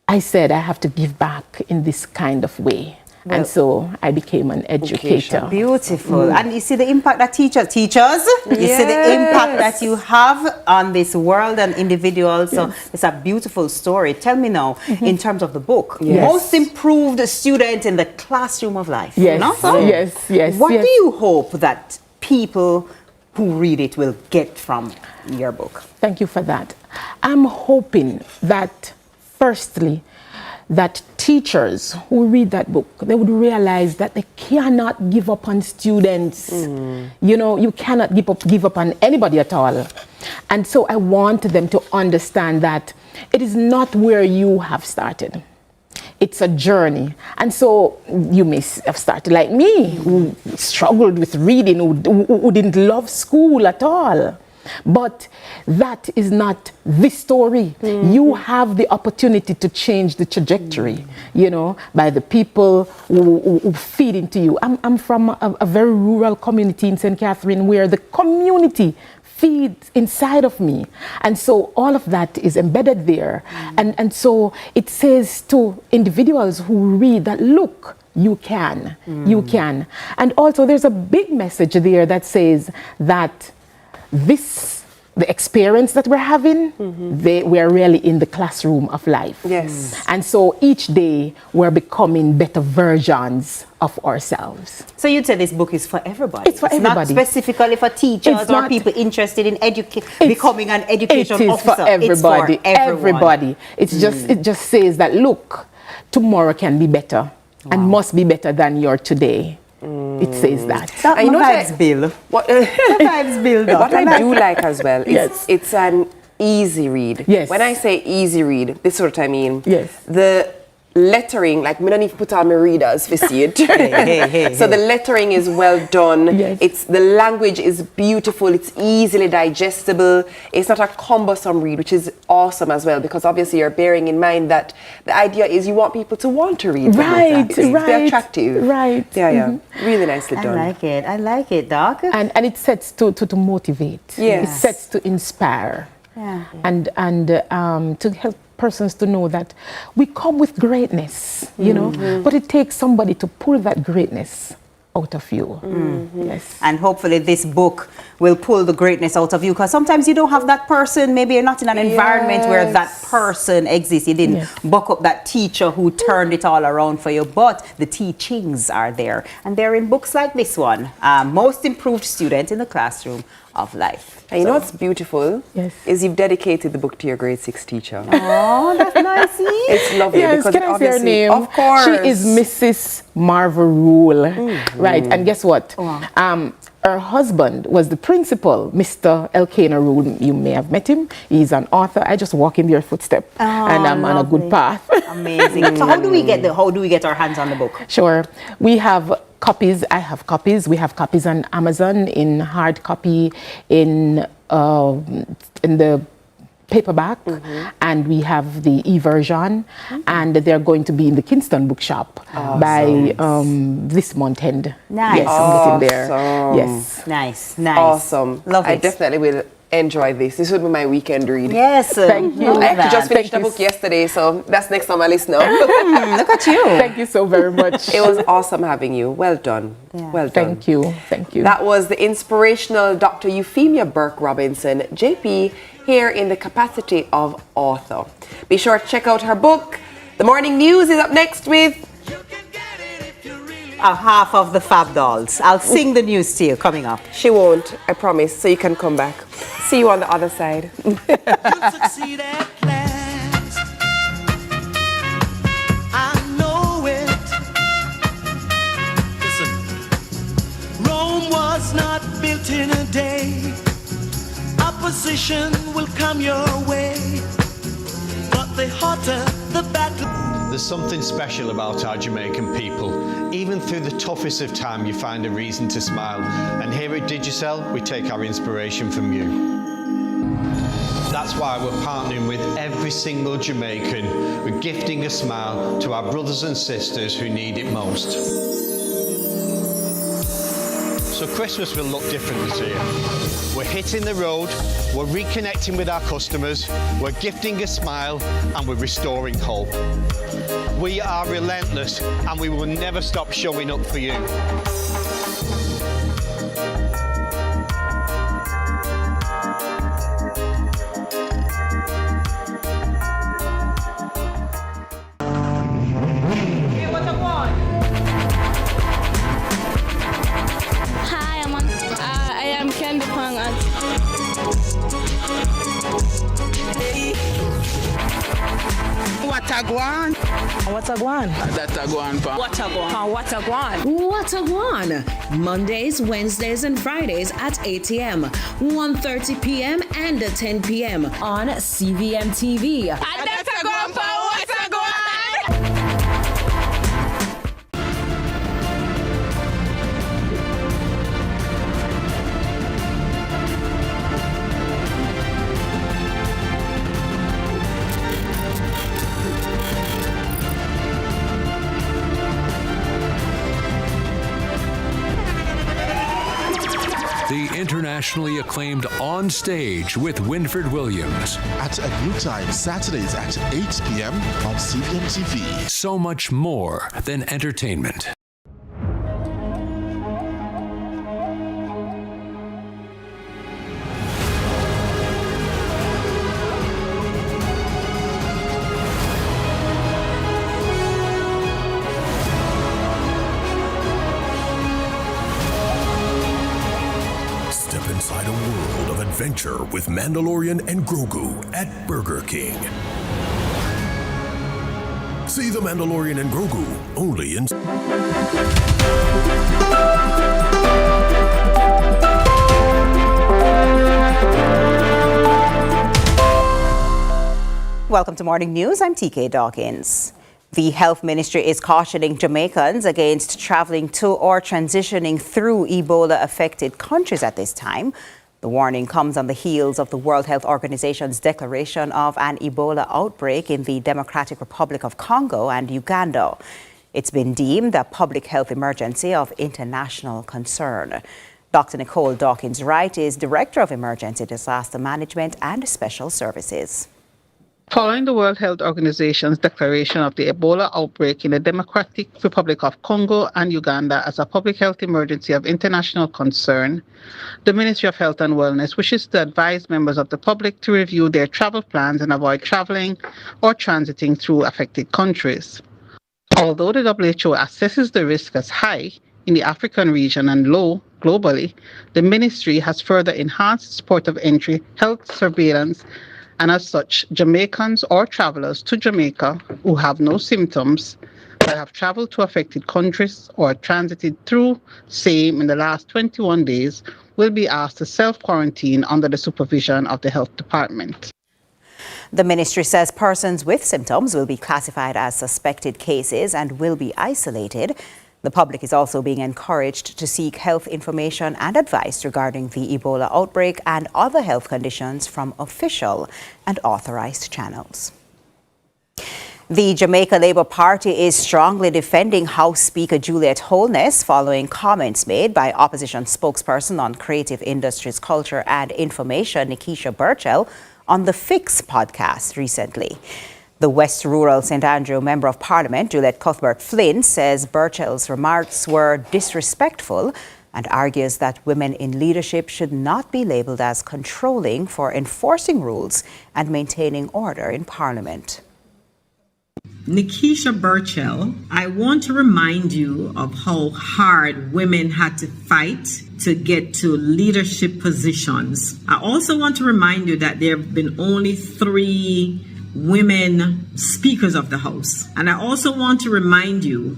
I said I have to give back in this kind of way. Well, and so I became an educator. Beautiful. And you see the impact that teachers, you see the impact that you have on this world and individuals. So it's a beautiful story. Tell me now, in terms of the book, most improved student in the classroom of life. Yes, What do you hope that people who read it will get from your book? Thank you for that. I'm hoping that, firstly, that teachers who read that book, they would realize that they cannot give up on students. You know, you cannot give up on anybody at all. And so I want them to understand that it is not where you have started. it's a journey. And so you may have started like me, who struggled with reading, who didn't love school at all. But that is not the story. You have the opportunity to change the trajectory, you know, by the people who feed into you. I'm from a very rural community in St. Catherine where the community feeds inside of me. And so all of that is embedded there. And so it says to individuals who read that, look, you can. And also there's a big message there that says that the experience that we're having, we're really in the classroom of life. Yes. And so each day we're becoming better versions of ourselves. So you'd say this book is for everybody? It's for everybody. Not specifically for teachers or people interested in becoming an education officer. It is for everybody. It's for everyone. Everybody. It's just, it just says that, look, tomorrow can be better and must be better than your today. It says that. I know vibes, Bill. What vibes, Bill. What I do like as well is it's an easy read. Yes. When I say easy read, this is what I mean. Yes. The lettering, like me don't need to put on my readers for see it. So the lettering is well done. Yes. The language is beautiful. It's easily digestible. It's not a cumbersome read, which is awesome as well, because obviously you're bearing in mind that the idea is you want people to want to read. Right. It's attractive. Right. Yeah. Really nicely done. I like it, Doc. And it sets to motivate. Yes. It sets to inspire. Yeah. And to help persons to know that we come with greatness, you know, but it takes somebody to pull that greatness out of you. Yes. And hopefully this book will pull the greatness out of you, because sometimes you don't have that person. Maybe you're not in an environment where that person exists. You didn't buck up that teacher who turned it all around for you, but the teachings are there, and they're in books like this one, Most Improved Student in the Classroom of Life. And you know what's beautiful? Yes. Is you've dedicated the book to your grade 6 teacher. Oh, that's nice. It's lovely. Yes, because can I say her obviously, name? of course. She is Mrs. Marva Rule. Right, and guess what? Her husband was the principal, Mr. Elkanah Rule. You may have met him. He's an author. I just walk in their footsteps, and I'm on a good path. Amazing. So how do we get our hands on the book? Sure. We have copies. I have copies. We have copies on Amazon in hard copy, in the paperback, and we have the e-version, and they're going to be in the Kingston bookshop by this month end. Nice. Yes, I'm getting there. Yes. Nice. Awesome. Love I it. definitely will enjoy this. This would be my weekend read. Yes. Thank you. I actually just finished the book yesterday, so that's next on my list now. Look at you. Thank you so very much. It was awesome having you. Well done. Yeah. Well done. Thank you. Thank you. That was the inspirational Dr. Euphemia Burke Robinson, JP, here in the capacity of author. Be sure to check out her book. The Morning News is up next with a half of the Fab Dolls. I'll sing the news to you coming up. She won't, I promise, so you can come back. See you on the other side. Succeed at last. I know it. Listen, Rome was not built in a day. Opposition will come your way, but the hotter the battle. There's something special about our Jamaican people. Even through the toughest of time, you find a reason to smile. And here at Digicel, we take our inspiration from you. That's why we're partnering with every single Jamaican. We're gifting a smile to our brothers and sisters who need it most. So Christmas will look different this year. We're hitting the road, we're reconnecting with our customers, we're gifting a smile, and we're restoring hope. We are relentless, and we will never stop showing up for you. Watagwan. Watagwan. Datagwan pa. Watagwan. Watagwan. Watagwan. Mondays, Wednesdays, and Fridays at 8 a.m., 1:30 p.m., and 10 p.m. on CVM TV. Datagwan pa. Watagwan. internationally acclaimed On Stage with Winfred Williams. At a new time, Saturdays at 8 p.m. on CVM TV. So much more than entertainment. Step inside a world of adventure with Mandalorian and Grogu at Burger King. See The Mandalorian and Grogu only in... Welcome to Morning News. I'm TK Dawkins. The Health Ministry is cautioning Jamaicans against traveling to or transitioning through Ebola-affected countries at this time. The warning comes on the heels of the World Health Organization's declaration of an Ebola outbreak in the Democratic Republic of Congo and Uganda. It's been deemed a public health emergency of international concern. Dr. Nicole Dawkins-Wright is Director of Emergency Disaster Management and Special Services. Following the World Health Organization's declaration of the Ebola outbreak in the Democratic Republic of Congo and Uganda as a public health emergency of international concern, the Ministry of Health and Wellness wishes to advise members of the public to review their travel plans and avoid traveling or transiting through affected countries. Although the WHO assesses the risk as high in the African region and low globally, the ministry has further enhanced its port of entry health surveillance, and as such, Jamaicans or travelers to Jamaica who have no symptoms but have traveled to affected countries or transited through same in the last 21 days will be asked to self-quarantine under the supervision of the health department. The ministry says persons with symptoms will be classified as suspected cases and will be isolated. The public is also being encouraged to seek health information and advice regarding the Ebola outbreak and other health conditions from official and authorized channels. The Jamaica Labour Party is strongly defending House Speaker Juliet Holness following comments made by opposition spokesperson on creative industries, culture and information, Nikisha Burchell, on the Fix podcast recently. The West Rural St. Andrew Member of Parliament, Juliet Cuthbert-Flynn, says Burchell's remarks were disrespectful and argues that women in leadership should not be labelled as controlling for enforcing rules and maintaining order in Parliament. Nikisha Burchell, I want to remind you of how hard women had to fight to get to leadership positions. I also want to remind you that there have been only 3 women speakers of the House. And I also want to remind you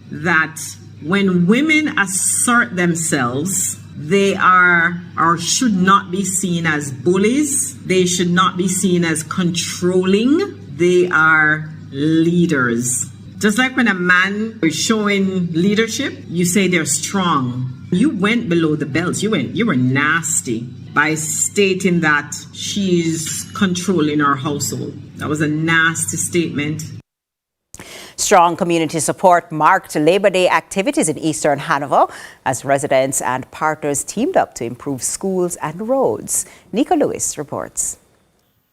that when women assert themselves, they are or should not be seen as bullies. They should not be seen as controlling. They are leaders. Just like when a man is showing leadership, you say they're strong. You went below the belt. You were nasty by stating that she's controlling our household. That was a nasty statement. Strong community support marked Labor Day activities in Eastern Hanover as residents and partners teamed up to improve schools and roads. Nika Lewis reports.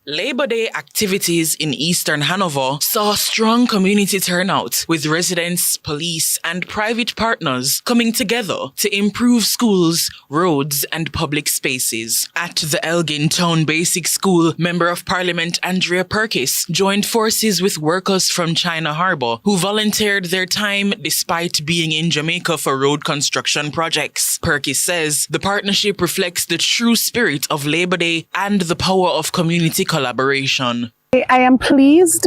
Labor Day activities in Eastern Hanover saw strong community turnout, with residents, police, and private partners coming together to improve schools, roads, and public spaces. At the Elgin Town Basic School, Member of Parliament Andrea Perkis joined forces with workers from China Harbour who volunteered their time despite being in Jamaica for road construction projects. Perkis says the partnership reflects the true spirit of Labor Day and the power of community collaboration. I am pleased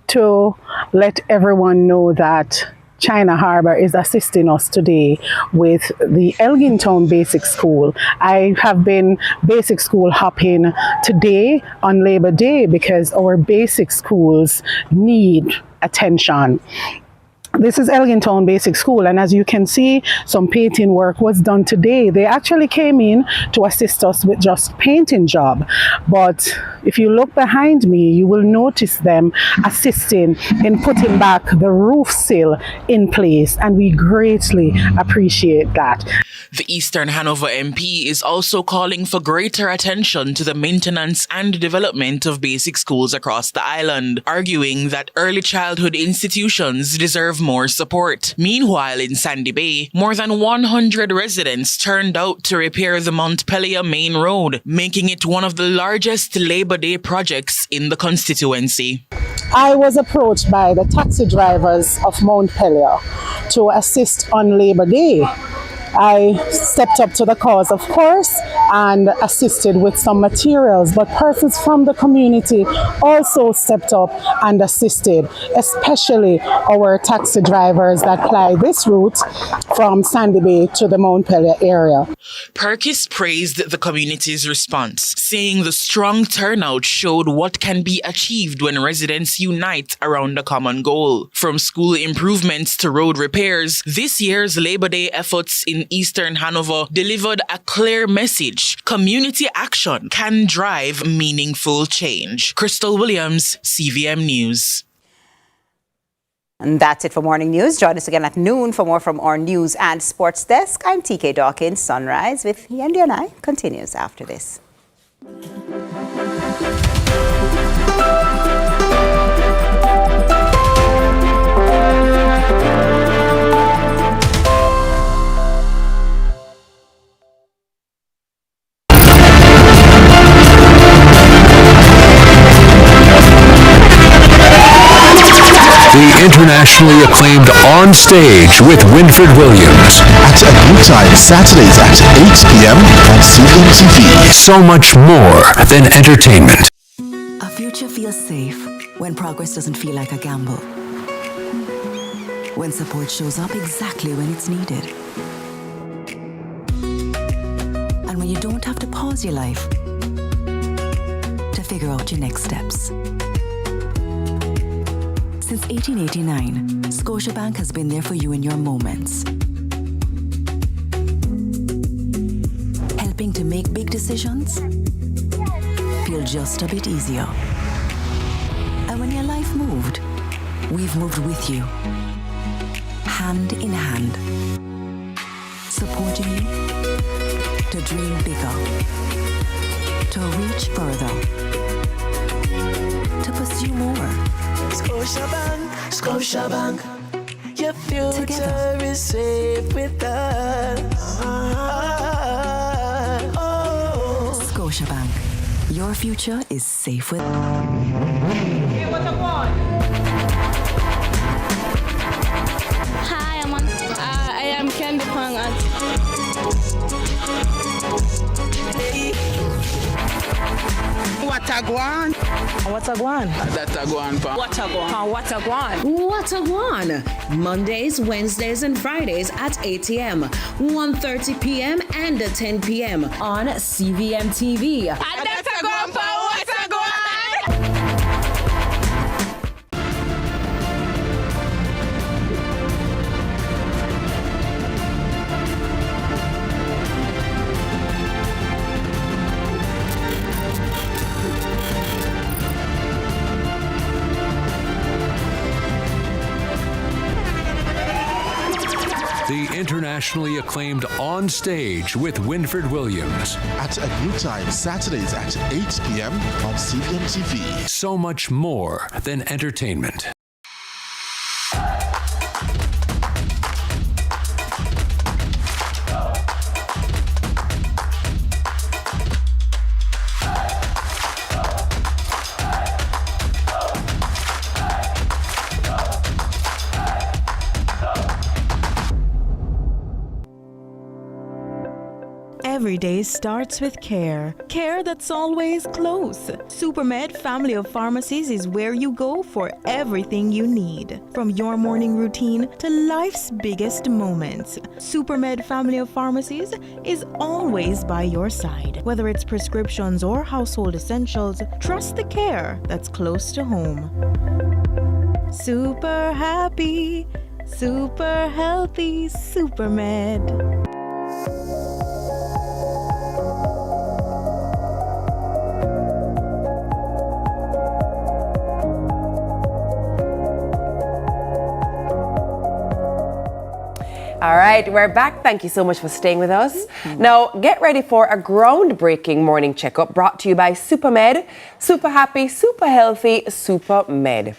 to let everyone know that China Harbour is assisting us today with the Elgin Town Basic School. I have been basic school hopping today on Labor Day because our basic schools need attention. This is Elgintown Basic School, and as you can see, some painting work was done today. They actually came in to assist us with just painting job, but if you look behind me, you will notice them assisting in putting back the roof sill in place, and we greatly appreciate that. The Eastern Hanover MP is also calling for greater attention to the maintenance and development of basic schools across the island, arguing that early childhood institutions deserve more support. Meanwhile, in Sandy Bay, more than 100 residents turned out to repair the Montpelier Main Road, making it one of the largest Labor Day projects in the constituency. I was approached by the taxi drivers of Montpelier to assist on Labor Day. I stepped up to the cause, of course, and assisted with some materials, but persons from the community also stepped up and assisted, especially our taxi drivers that ply this route from Sandy Bay to the Montpelier area. Perkis praised the community's response, saying the strong turnout showed what can be achieved when residents unite around a common goal. From school improvements to road repairs, this year's Labor Day efforts in Eastern Hanover delivered a clear message. Community action can drive meaningful change. Crystal Williams, CVM News. And that's it for Morning News. Join us again at noon for more from our news and sports desk. I'm TK Dawkins. Sunrise with Yendi and I continues after this. The internationally acclaimed On Stage with Winfred Williams. At a new time, Saturdays at 8 p.m. on CVMTV. So much more than entertainment. A future feels safe when progress doesn't feel like a gamble. When support shows up exactly when it's needed. And when you don't have to pause your life to figure out your next steps. Since 1889, Scotiabank has been there for you in your moments. Helping to make big decisions feel just a bit easier. And when your life moved, we've moved with you, hand in hand, supporting you to dream bigger, to reach further, to pursue more. Scotiabank, your future is safe with us. Scotiabank, your future is safe with. Hi, I am Candy Pang at Watagwan. Watagwan. Watagwan. Watagwan. Mondays, Wednesdays, and Fridays at 8 a.m., 1:30 p.m., and 10 p.m. on CVM TV. The internationally acclaimed On Stage with Winfred Williams. At a new time, Saturdays at 8 p.m. on CVMTV. So much more than entertainment. Every day starts with care. Care that's always close. Supermed Family of Pharmacies is where you go for everything you need. From your morning routine to life's biggest moments. Supermed Family of Pharmacies is always by your side. Whether it's prescriptions or household essentials, trust the care that's close to home. Super happy. Super healthy, super med. All right, we're back. Thank you so much for staying with us. Now, get ready for a groundbreaking morning checkup brought to you by SuperMed. Super happy, super healthy, SuperMed.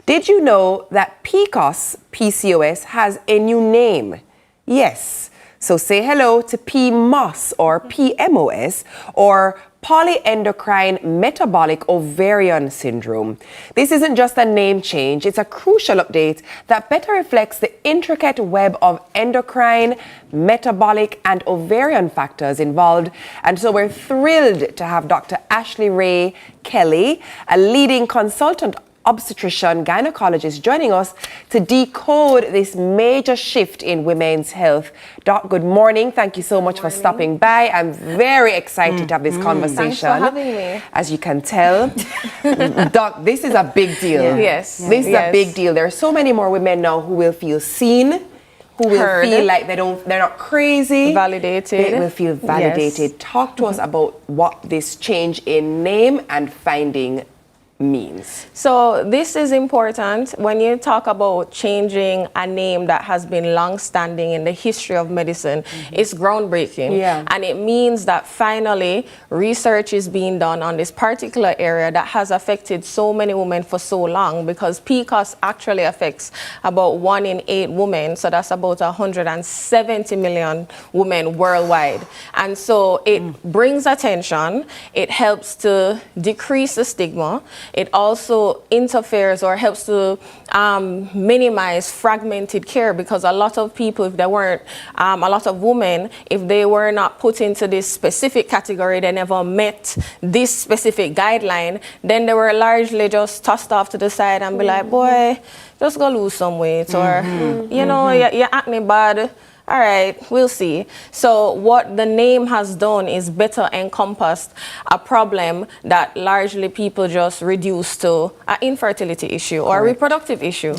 Did you know that PCOS has a new name? Yes. So say hello to PMOS or PMOS or polyendocrine metabolic ovarian syndrome. This isn't just a name change, it's a crucial update that better reflects the intricate web of endocrine, metabolic, and ovarian factors involved. And so we're thrilled to have Dr. Ashley Ray Kelly, a leading consultant obstetrician gynecologist, joining us to decode this major shift in women's health. Doc, good morning. Thank you so much for stopping by. I'm very excited to have this conversation. Thanks for having me. As you can tell, Doc, this is a big deal. Yeah. Yes. This is a big deal. There are so many more women now who will feel seen, who will feel like they're not crazy. Validated. They will feel validated. Yes. Talk to us about what this change in name and finding means. So this is important when you talk about changing a name that has been long-standing in the history of medicine. It's groundbreaking, and it means that finally research is being done on this particular area that has affected so many women for so long, because PCOS actually affects about 1 in 8 women, so that's about 170 million women worldwide. And so it brings attention, it helps to decrease the stigma. It also interferes or helps to minimize fragmented care, because a lot of people, if they weren't, a lot of women, if they were not put into this specific category, they never met this specific guideline, then they were largely just tossed off to the side and be like, boy, just go lose some weight, or, you know, your acne bad. All right, we'll see. So what the name has done is better encompassed a problem that largely people just reduce to an infertility issue or a reproductive issue.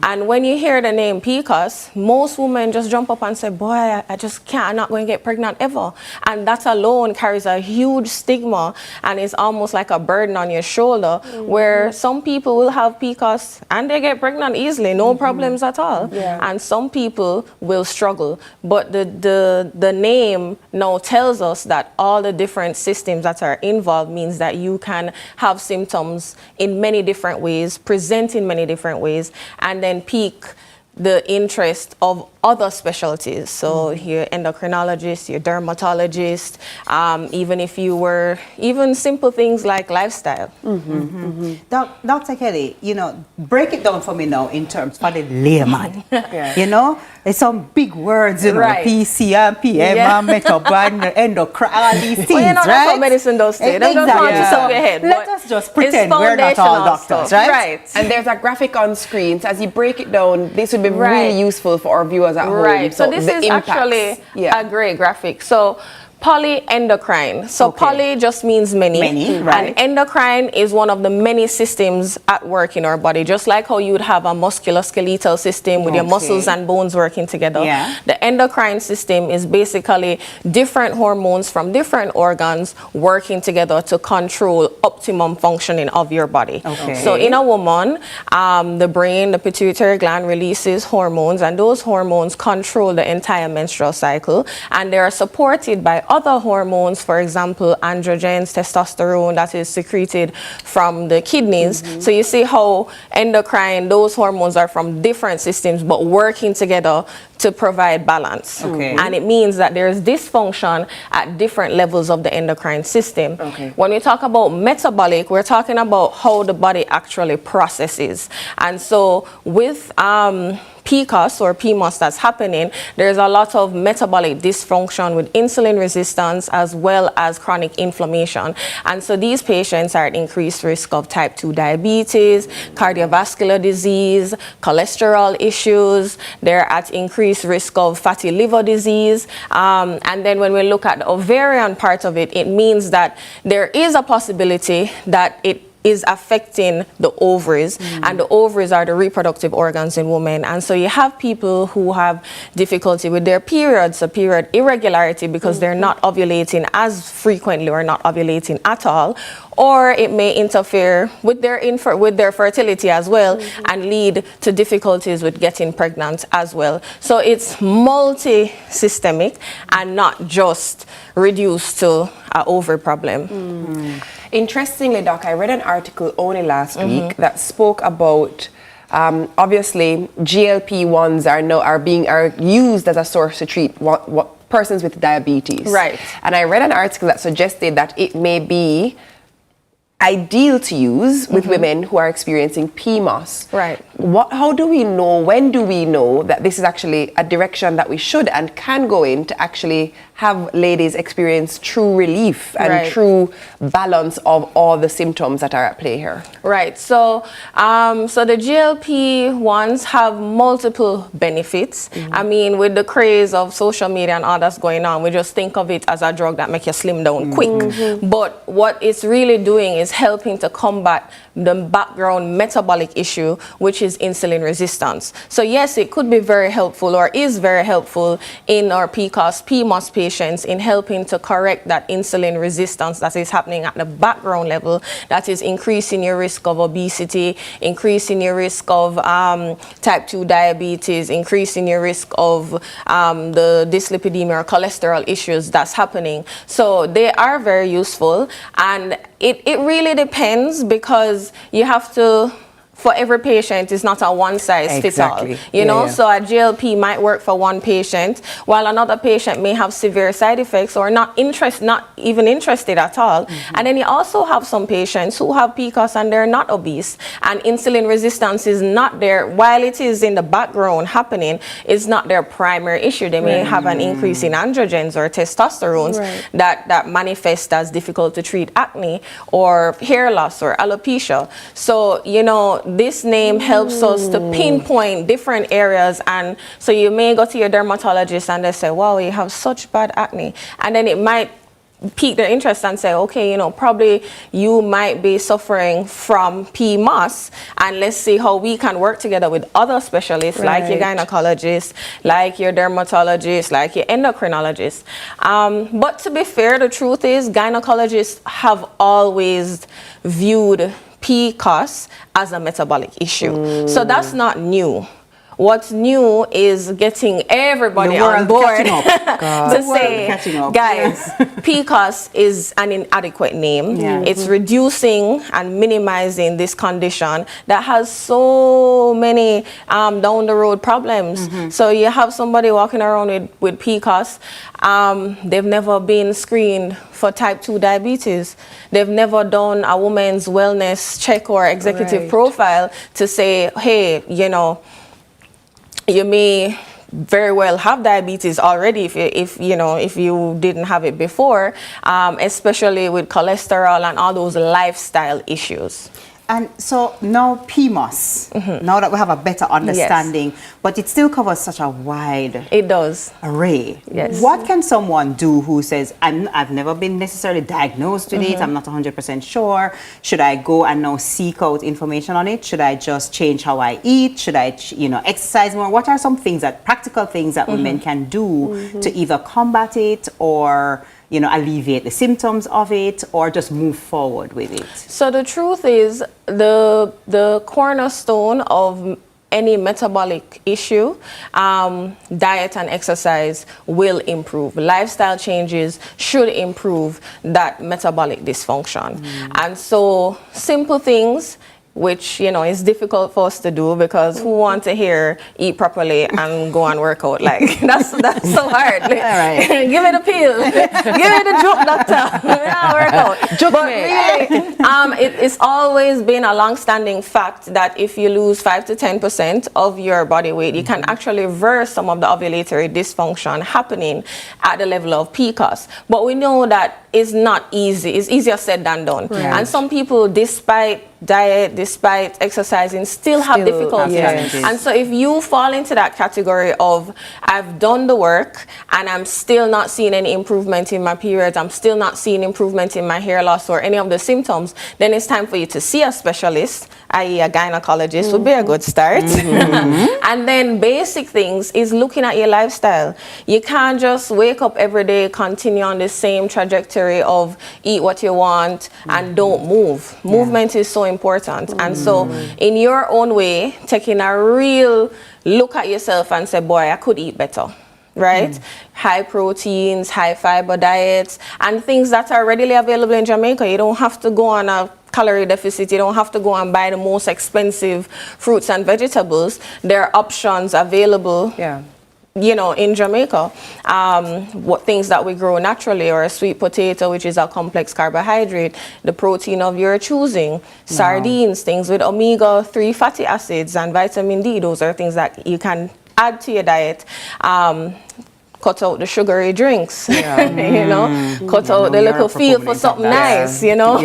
And when you hear the name PCOS, most women just jump up and say, boy, I just can't, I'm not going to get pregnant ever. And that alone carries a huge stigma and is almost like a burden on your shoulder, where some people will have PCOS and they get pregnant easily, no problems at all. And some people will struggle. But the name now tells us that all the different systems that are involved means that you can have symptoms in many different ways, present in many different ways, and then pique the interest of other specialties. So your endocrinologist, your dermatologist, even if you were, even simple things like lifestyle. Dr. Kelly, you know, break it down for me now in terms for the layman. You know, there's some big words, you know, PCM, PM, metabolic, endocrine, all these things, well, you know, right? that's what medicine does say. Don't just want to stop your head. Let us just pretend we're not all doctors, right? And there's a graphic on screen. So as you break it down, this would be really useful for our viewers at home. Right. So this is actually a great graphic. So polyendocrine. So poly just means many. And endocrine is one of the many systems at work in our body. Just like how you would have a musculoskeletal system with your muscles and bones working together. The endocrine system is basically different hormones from different organs working together to control optimum functioning of your body. So in a woman, the brain, the pituitary gland releases hormones, and those hormones control the entire menstrual cycle, and they are supported by other hormones, for example, androgens, testosterone that is secreted from the kidneys. So you see how endocrine, those hormones are from different systems but working together to provide balance. And it means that there's dysfunction at different levels of the endocrine system. When we talk about metabolic, we're talking about how the body actually processes. And so with PCOS or PMOS that's happening, there's a lot of metabolic dysfunction with insulin resistance as well as chronic inflammation. And so these patients are at increased risk of type 2 diabetes, cardiovascular disease, cholesterol issues. They're at increased risk of fatty liver disease. And then when we look at the ovarian part of it, it means that there is a possibility that it is affecting the ovaries, and the ovaries are the reproductive organs in women. And so you have people who have difficulty with their periods, a period irregularity because they're not ovulating as frequently or not ovulating at all, or it may interfere with their fertility as well and lead to difficulties with getting pregnant as well. So it's multi-systemic and not just reduced to an ovary problem. Interestingly, Doc, I read an article only last week that spoke about obviously GLP-1s are used as a source to treat persons with diabetes. Right. And I read an article that suggested that it may be ideal to use with women who are experiencing PMOS. Right. How do we know, when do we know that this is actually a direction that we should and can go in to actually have ladies experience true relief and true balance of all the symptoms that are at play here? Right. So, so the GLP-1s have multiple benefits. I mean, with the craze of social media and all that's going on, we just think of it as a drug that makes you slim down quick. But what it's really doing is helping to combat the background metabolic issue, which is insulin resistance. So yes, it could be very helpful or is very helpful in our PMOS patients in helping to correct that insulin resistance that is happening at the background level, that is increasing your risk of obesity, increasing your risk of type 2 diabetes, increasing your risk of the dyslipidemia or cholesterol issues that's happening. So they are very useful, and it really depends because you have to, for every patient, it's not a one size fits all. You know, so a GLP might work for one patient, while another patient may have severe side effects or not even interested at all. And then you also have some patients who have PCOS and they're not obese, and insulin resistance is not there. While it is in the background happening, it's not their primary issue. They may have an increase in androgens or testosterone that manifest as difficult to treat acne or hair loss or alopecia. So, you know, this name helps us to pinpoint different areas, and so you may go to your dermatologist and they say, wow, you have such bad acne, and then it might pique their interest and say, okay, you know, probably you might be suffering from PMOS, and let's see how we can work together with other specialists like your gynecologist, like your dermatologist, like your endocrinologist. But to be fair, the truth is gynecologists have always viewed PCOS as a metabolic issue. So that's not new. What's new is getting everybody on board to say, guys, PCOS is an inadequate name. It's reducing and minimizing this condition that has so many down the road problems. So you have somebody walking around with PCOS, they've never been screened for type 2 diabetes. They've never done a woman's wellness check or executive profile to say, hey, you know, you may very well have diabetes already if you didn't have it before, especially with cholesterol and all those lifestyle issues. And so now PMOS, now that we have a better understanding, but it still covers such a wide array. What can someone do who says, I've never been necessarily diagnosed with it, I'm not 100% sure. Should I go and now seek out information on it? Should I just change how I eat? Should I, exercise more? What are some things practical things that women can do to either combat it or alleviate the symptoms of it, or just move forward with it? So the truth is, the cornerstone of any metabolic issue, diet and exercise will improve. Lifestyle changes should improve that metabolic dysfunction. And so simple things, which is difficult for us to do, because who want to hear eat properly and go and work out? Like that's so hard. Give it a pill, give it a joke, doctor. Work out. But really, it's always been a long-standing fact that if you lose 5 to 10% of your body weight, you can actually reverse some of the ovulatory dysfunction happening at the level of PCOS. But we know that it's not easy. It's easier said than done. And some people, despite diet, despite exercising, still have difficulties. And so if you fall into that category of I've done the work and I'm still not seeing any improvement in my periods, I'm still not seeing improvement in my hair loss or any of the symptoms, then it's time for you to see a specialist, i.e. a gynecologist would be a good start. And then basic things is looking at your lifestyle. You can't just wake up every day, continue on the same trajectory of eat what you want and don't move. Movement is so important. And so in your own way, taking a real look at yourself and say, boy, I could eat better. Right? High proteins, high fiber diets, and things that are readily available in Jamaica. You don't have to go on a calorie deficit. You don't have to go and buy the most expensive fruits and vegetables. There are options available. You know, in Jamaica, what things that we grow naturally, or a sweet potato, which is a complex carbohydrate, the protein of your choosing, sardines, things with omega-3 fatty acids and vitamin D. Those are things that you can add to your diet. Cut out the sugary drinks, you know, cut out the little feel for something nice, you know.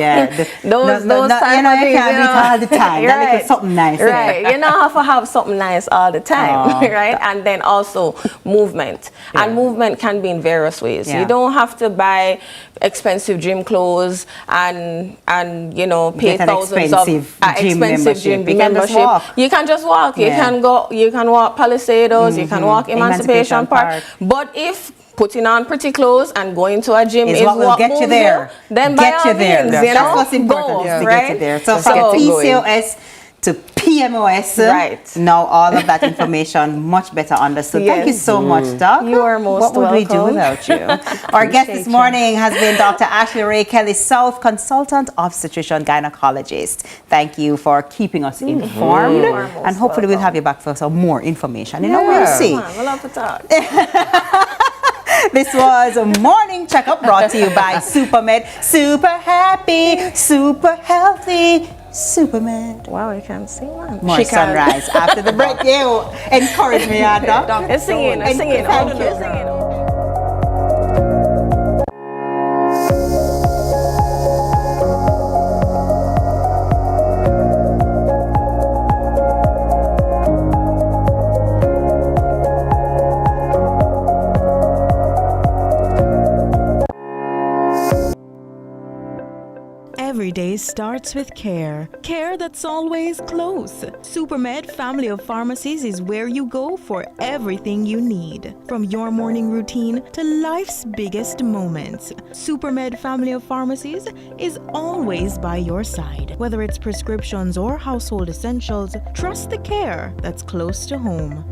Those type of things, you can't do it all the time. That little something nice. Right, you don't have to have something nice all the time, right? And then also movement. And movement can be in various ways. You don't have to buy expensive gym clothes and you know, pay thousands of expensive gym membership. You can just walk. You can go. You can walk Palisados. You can walk Emancipation Park. But if putting on pretty clothes and going to a gym is what will get you there, then by all means, you know, that's what's important, is to get you there. So from PCOS to PMOS, now all of that information much better understood. Thank you so much, Doc. You are most welcome. What would we do without you? Our guest this morning has been Dr. Ashley Ray Kelly South, consultant obstetrician gynecologist. Thank you for keeping us informed, and hopefully we'll have you back for some more information. You know, we'll see. We'll love to talk. This was a morning checkup brought to you by SuperMed. Super happy, super healthy. SuperMed. Wow, I can't sing one. More sunrise after the break. You encourage me, Doc. It's singing. Thank you. Every day starts with care. Care that's always close. SuperMed Family of Pharmacies is where you go for everything you need. From your morning routine to life's biggest moments, SuperMed Family of Pharmacies is always by your side. Whether it's prescriptions or household essentials, trust the care that's close to home.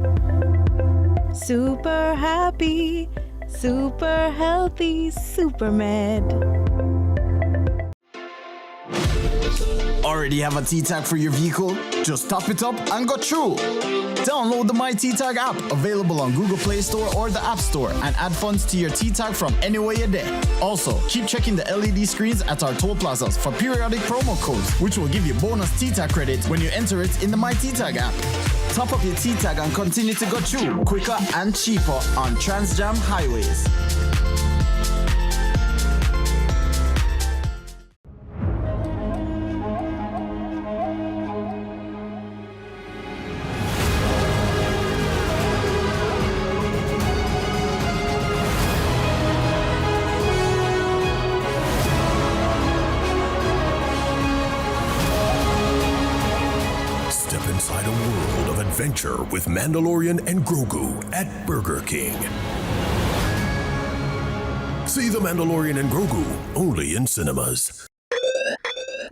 Super happy, super healthy, SuperMed. Already have a T-Tag for your vehicle? Just top it up and go through. Download the My T-Tag app, available on Google Play Store or the App Store, and add funds to your T-Tag from anywhere you're there. Also, keep checking the LED screens at our toll plazas for periodic promo codes, which will give you bonus T-Tag credit when you enter it in the My T-Tag app. Top up your T-Tag and continue to go through quicker and cheaper on Transjam highways. Inside a world of adventure with Mandalorian and Grogu at Burger King. See The Mandalorian and Grogu only in cinemas.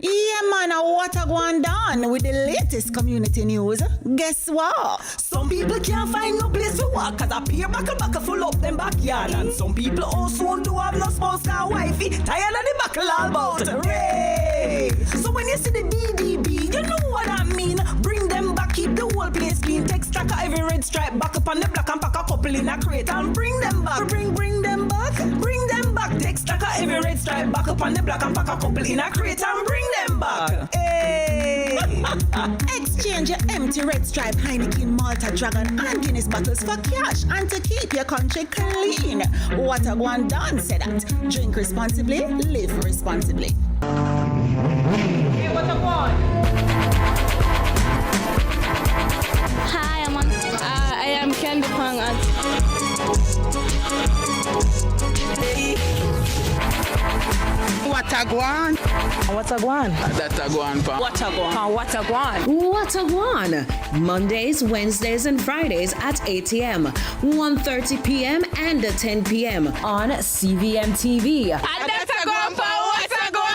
Yeah, man, what a going on with the latest community news. Guess what? Some people can't find no place to walk cause a peer buckle full up them backyard. And some people also do have no spouse or wifey. Tired of the buckle all about. Hooray! So when you see the DDB, you know what I mean. Bring them back, keep the whole place clean. Take stock of every red stripe back up on the block and pack a couple in a crate and bring them back. Bring them back. Bring them back. Take stock of every red stripe back up on the block and pack a couple in a crate and bring them back. Hey! Exchange your empty red stripe Heineken, Malta, Dragon and Guinness bottles for cash and to keep your country clean. What a one done said that. Drink responsibly, live responsibly. Hey, what a one. pang What a guan? What a guan? That a guan pang. What a guan? Mondays, Wednesdays, and Fridays at 8 a.m., 1:30 p.m., and 10 p.m. on CVM TV. That a guan pang. What a guan?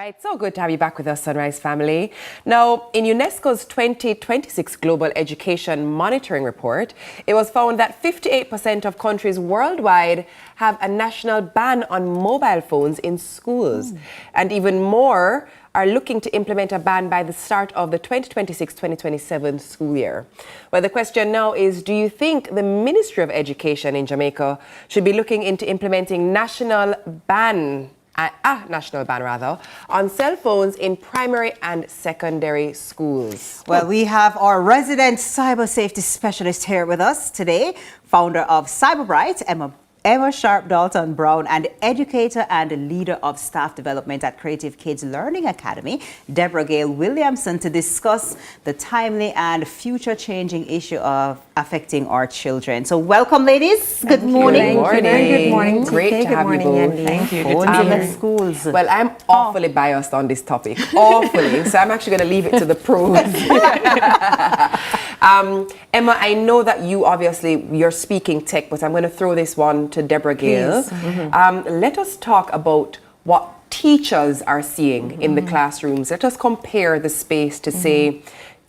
It's so good to have you back with us, Sunrise family. Now, in UNESCO's 2026 Global Education Monitoring Report, it was found that 58% of countries worldwide have a national ban on mobile phones in schools. And even more are looking to implement a ban by the start of the 2026-2027 school year. Well, the question now is, do you think the Ministry of Education in Jamaica should be looking into implementing national ban on cell phones in primary and secondary schools? Well, we have our resident cyber safety specialist here with us today, founder of CyberBright, Emma Sharp Dalton Brown, and educator and leader of staff development at Creative Kids Learning Academy, Deborah Gale Williamson, to discuss the timely and future-changing issue of affecting our children. So welcome, ladies. Good morning. Good morning. Great to have you both. Thank you. Phones in the schools. Well, I'm awfully biased on this topic. Awfully. So I'm actually going to leave it to the pros. Emma, I know that you're speaking tech, but I'm going to throw this one to Deborah Gale. Let us talk about what teachers are seeing in the classrooms. Let us compare the space to say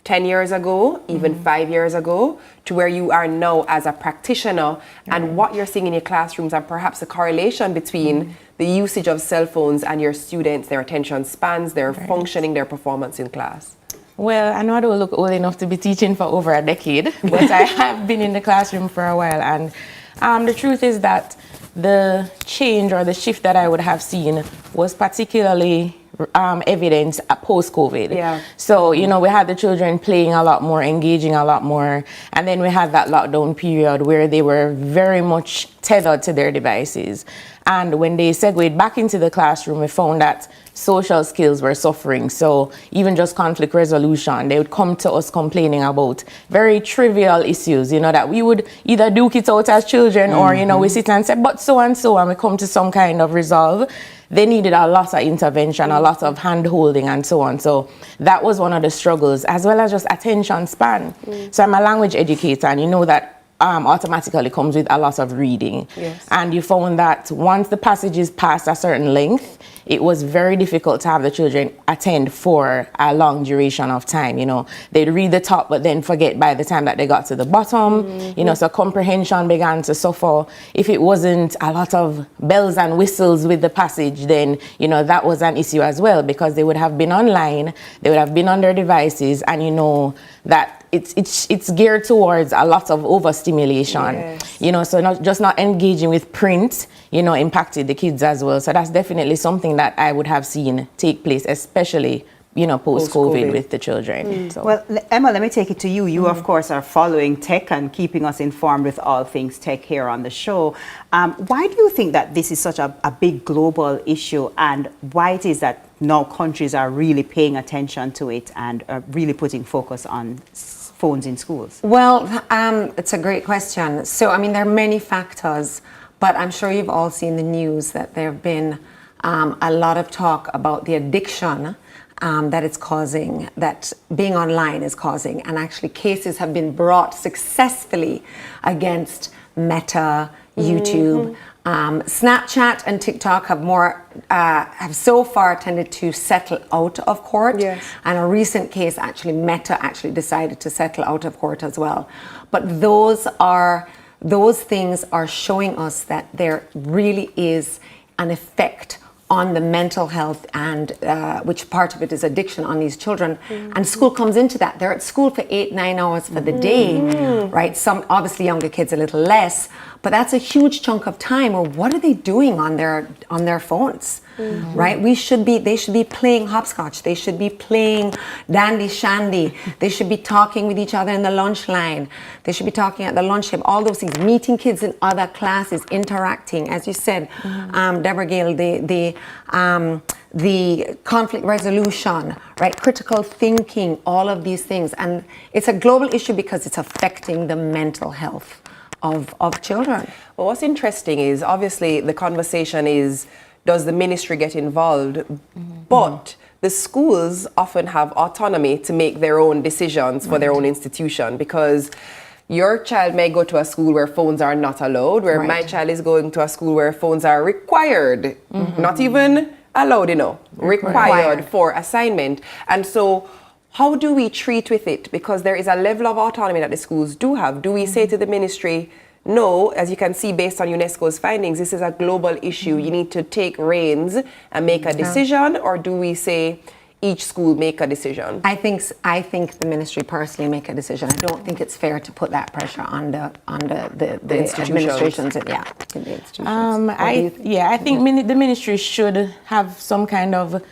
10 years ago, even 5 years ago, to where you are now as a practitioner and what you're seeing in your classrooms, and perhaps a correlation between the usage of cell phones and your students, their attention spans, their functioning, their performance in class. Well, I know I don't look old enough to be teaching for over a decade, but I have been in the classroom for a while, and the truth is that the change or the shift that I would have seen was particularly evident post-COVID. So, we had the children playing a lot more, engaging a lot more, and then we had that lockdown period where they were very much tethered to their devices. And when they segued back into the classroom, we found that social skills were suffering. So even just conflict resolution, they would come to us complaining about very trivial issues, that we would either duke it out as children or, we sit and say, but so and so, and we come to some kind of resolve. They needed a lot of intervention, a lot of hand-holding and so on. So that was one of the struggles, as well as just attention span. So I'm a language educator, and you know that automatically comes with a lot of reading. And you found that once the passages passed a certain length, it was very difficult to have the children attend for a long duration of time. They'd read the top, but then forget by the time that they got to the bottom. So comprehension began to suffer. If it wasn't a lot of bells and whistles with the passage, then, that was an issue as well, because they would have been online, they would have been on their devices, and that it's geared towards a lot of overstimulation. So not engaging with print, impacted the kids as well. So that's definitely something that I would have seen take place, especially post-COVID with the children. So. Well, Emma, let me take it to you. You, of course, are following tech and keeping us informed with all things tech here on the show. Why do you think that this is such a big global issue, and why it is that now countries are really paying attention to it and are really putting focus on phones in schools? Well, it's a great question. So, there are many factors, but I'm sure you've all seen the news that there have been a lot of talk about the addiction that it's causing, that being online is causing, and actually cases have been brought successfully against Meta, YouTube. Snapchat and TikTok have so far tended to settle out of court. And a recent case, Meta decided to settle out of court as well. But those things are showing us that there really is an effect on the mental health, and which part of it is addiction on these children. And school comes into that. They're at school for 8-9 hours for the day, right? Some, obviously younger kids a little less, but that's a huge chunk of time. Or what are they doing on their phones? Right? They should be playing hopscotch. They should be playing dandy shandy. They should be talking with each other in the lunch line. They should be talking at the lunch table. All those things. Meeting kids in other classes, interacting, as you said, Deborah Gale, the conflict resolution, right? Critical thinking, all of these things. And it's a global issue because it's affecting the mental health of children. Well, what's interesting is obviously the conversation is, does the ministry get involved? But the schools often have autonomy to make their own decisions for their own institution, because your child may go to a school where phones are not allowed, where my child is going to a school where phones are required, not even allowed, required for assignment. And so how do we treat with it? Because there is a level of autonomy that the schools do have. Do we say to the ministry, no, as you can see based on UNESCO's findings, this is a global issue. You need to take reins and make a decision, or do we say each school make a decision? I think the ministry personally make a decision. I don't think it's fair to put that pressure on the administrations. In the institutions. I think the ministry should have some kind of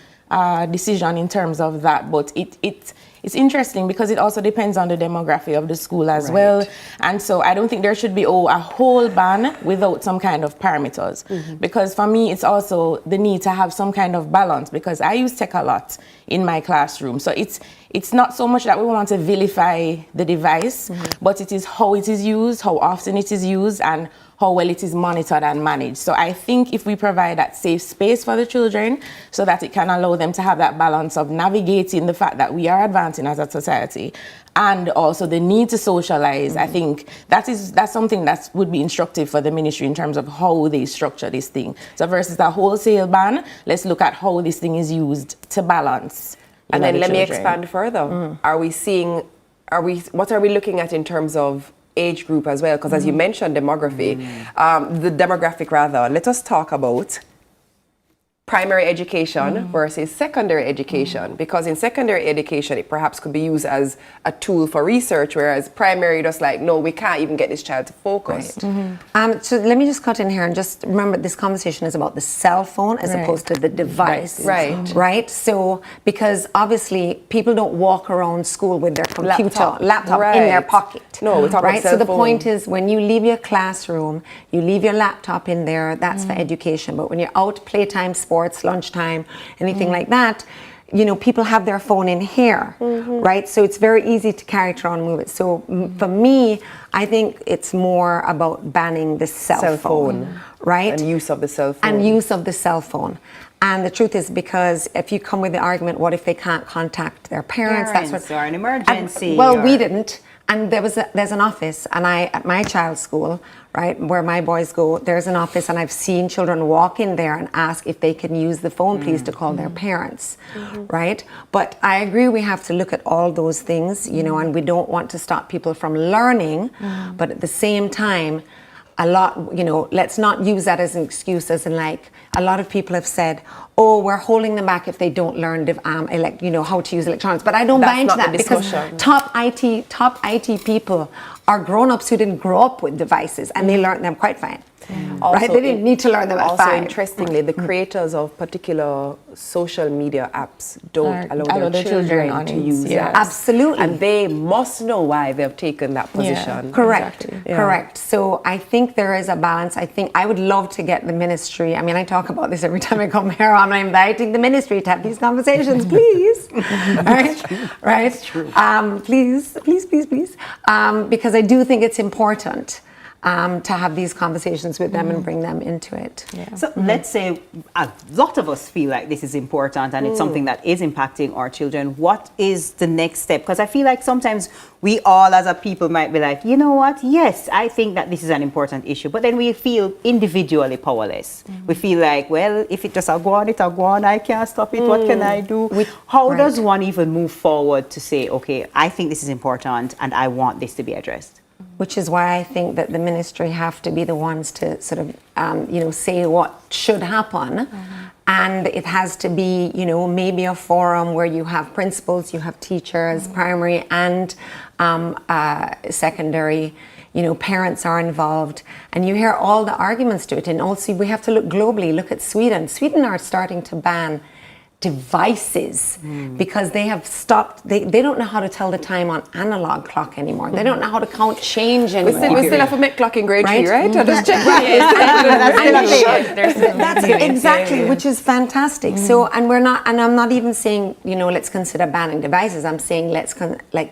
decision in terms of that, but it's interesting because it also depends on the demography of the school as well. And so I don't think there should be a whole ban without some kind of parameters. Because for me, it's also the need to have some kind of balance, because I use tech a lot in my classroom. So it's not so much that we want to vilify the device, but it is how it is used, how often it is used, and how well it is monitored and managed. So I think if we provide that safe space for the children so that it can allow them to have that balance of navigating the fact that we are advancing as a society and also the need to socialize, I think that's something that would be instructive for the ministry in terms of how they structure this thing. So versus the wholesale ban, let's look at how this thing is used to balance. And then let me expand further. What are we looking at in terms of age group as well? Because as you mentioned, demography, the demographic rather, let us talk about primary education versus secondary education, because in secondary education it perhaps could be used as a tool for research, whereas primary just like, no, we can't even get this child to focus. So let me just cut in here and just remember this conversation is about the cell phone as opposed to the device. Right? So because obviously people don't walk around school with their computer, laptop in their pocket. No, we're talking about cell So the phone. point is, when you leave your classroom, you leave your laptop in there, that's for education. But when you're out, playtime, sports, lunchtime, anything like that, people have their phone in here, right? So it's very easy to carry it around and move it. So for me, I think it's more about banning the cell phone, right? And use of the cell phone. And the truth is, because if you come with the argument, what if they can't contact their parents? That's or an emergency. We didn't. And there's an office, and at my child's school, right, where my boys go, there's an office, and I've seen children walk in there and ask if they can use the phone, please, to call their parents, right? But I agree we have to look at all those things, and we don't want to stop people from learning, but at the same time, let's not use that as an excuse, as in like, a lot of people have said, oh, we're holding them back if they don't learn how to use electronics. But I don't buy into that, because top IT people are grown-ups who didn't grow up with devices, and they learned them quite fine. Right? They didn't need to learn them at 5. Also, interestingly, the creators of particular social media apps don't allow their children to use it. Absolutely. And they must know why they've taken that position. Correct. So I think there is a balance. I think I would love to get the ministry. I mean, I talk about this every time I come here. I'm inviting the ministry to have these conversations, please. Right? Please. Because I do think it's important to have these conversations with them and bring them into it. So let's say a lot of us feel like this is important and it's something that is impacting our children. What is the next step? Because I feel like sometimes we all as a people might be like, you know what? Yes, I think that this is an important issue. But then we feel individually powerless. We feel like, well, if it just go on, I can't stop it. What can I do? How does one even move forward to say, okay, I think this is important and I want this to be addressed? Which is why I think that the ministry have to be the ones to sort of, say what should happen. And it has to be, maybe a forum where you have principals, you have teachers, primary and secondary, parents are involved, and you hear all the arguments to it. And also we have to look globally. Look at Sweden. Sweden are starting to ban devices because they have stopped. They don't know how to tell the time on analog clock anymore. They don't know how to count change anymore. We still have to make clock in grade 3, right? I just checked. That's exactly, which is fantastic. So, and I'm not even saying, let's consider banning devices. I'm saying let's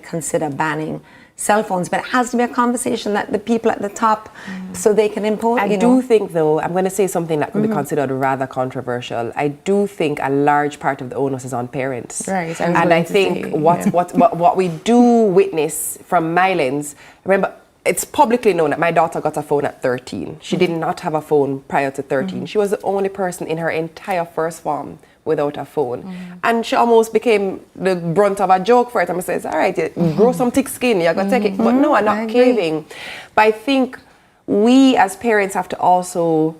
consider banning cell phones, but it has to be a conversation that the people at the top, so they can impose. I do think, though, I'm going to say something that could be considered rather controversial. I do think a large part of the onus is on parents. Right. And I think what we do witness from my lens, remember, it's publicly known that my daughter got a phone at 13. She did not have a phone prior to 13. She was the only person in her entire first form without a phone. And she almost became the brunt of a joke for it. And I says, all right, grow some thick skin, you're going to take it. But no, I'm not caving. But I think we as parents have to also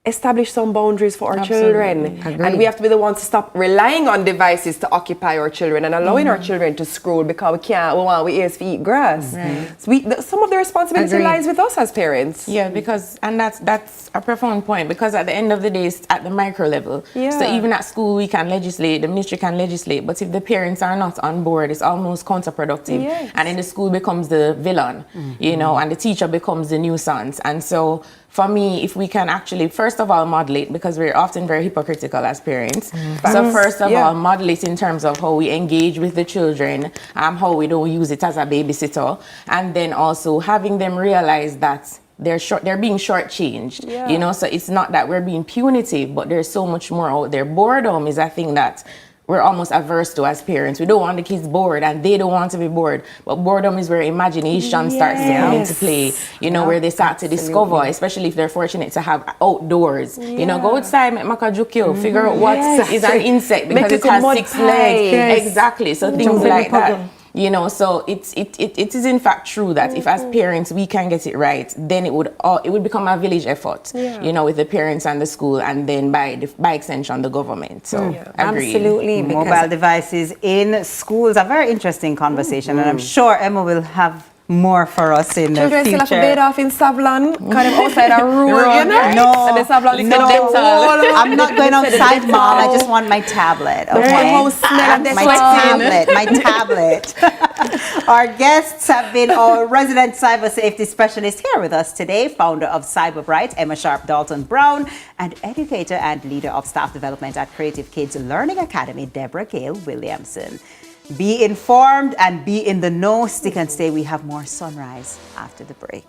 establish some boundaries for our children. And we have to be the ones to stop relying on devices to occupy our children and allowing our children to scroll because we want we ears to eat grass. So some of the responsibility lies with us as parents. Yeah, and that's a profound point, because at the end of the day, it's at the micro level. So even at school, we can legislate, the ministry can legislate, but if the parents are not on board, it's almost counterproductive. And then the school becomes the villain, and the teacher becomes the nuisance. And so for me, if we can actually, first of all, model it, because we're often very hypocritical as parents. So first of all, model it in terms of how we engage with the children, how we don't use it as a babysitter, and then also having them realize that they're being shortchanged. So it's not that we're being punitive, but there's so much more out there. Boredom is a thing that we're almost averse to as parents. We don't want the kids bored, and they don't want to be bored. But boredom is where imagination starts to come into play, where they start to discover, especially if they're fortunate to have outdoors. Go outside, make makajukyo, figure out what is an insect because it has 6 legs. Exactly. So things like that. So it is in fact true that if as parents we can get it right, then it would become a village effort, with the parents and the school, and then by extension the government. So agreed. Absolutely. Mobile devices in schools, a very interesting conversation, and I'm sure Emma will have more for us in the future. Children still have to bed off in Savlon, kind of outside a room, No, and the Savlon I'm not going outside, Mom. I just want my tablet. Okay, my tablet. Our guests have been our resident cyber safety specialist here with us today, founder of Cyber Bright, Emma Sharp Dalton Brown, and educator and leader of staff development at Creative Kids Learning Academy, Deborah Gale Williamson. Be informed and be in the know. Stick and stay. We have more Sunrise after the break.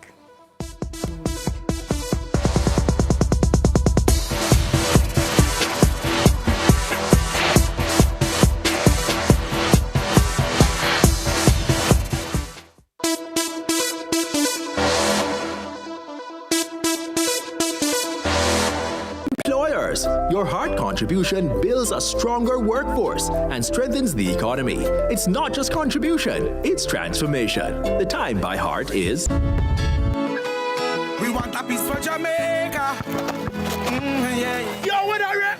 Your hard contribution builds a stronger workforce and strengthens the economy. It's not just contribution, it's transformation. The time by heart is... We want a piece for Jamaica. Yo, what are you?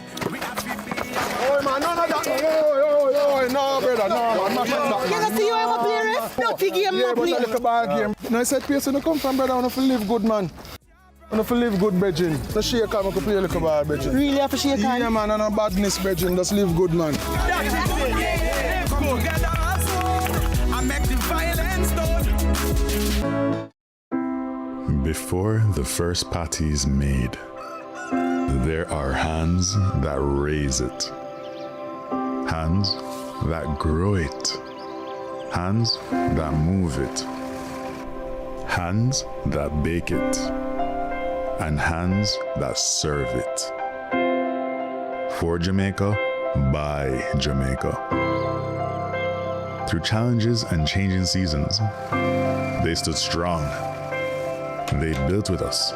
Oh, man, none of that. Yo, no, brother, no. I'm not sure that. Can I see you ever play ref? No, big game, yeah, but I look a bad game. No, I said, place when you come from, brother, I want to live good, man. I want to live good, brethren. No shake hand, I can play a little bad, brethren. Really have to shake hand? Yeah, man, and no badness, brethren. Just live good, man. Before the first patty is made, there are hands that raise it, hands that grow it, hands that move it, hands that bake it, and hands that serve it. For Jamaica, by Jamaica. Through challenges and changing seasons, they stood strong. They built with us.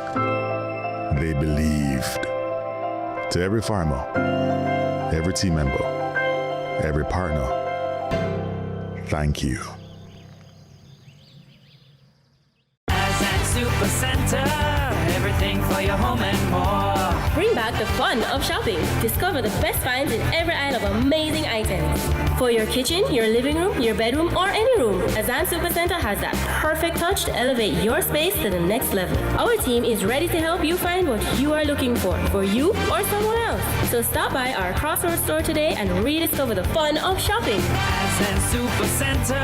They believed. To every farmer, every team member, every partner, thank you. Super Center, everything for your home and more. Bring back back the fun of shopping. Discover the best finds in every aisle of amazing items. For your kitchen, your living room, your bedroom, or any room, Azan Supercenter has that perfect touch to elevate your space to the next level. Our team is ready to help you find what you are looking for you or someone else. So stop by our Crossroads store today and rediscover the fun of shopping. Azan Supercenter,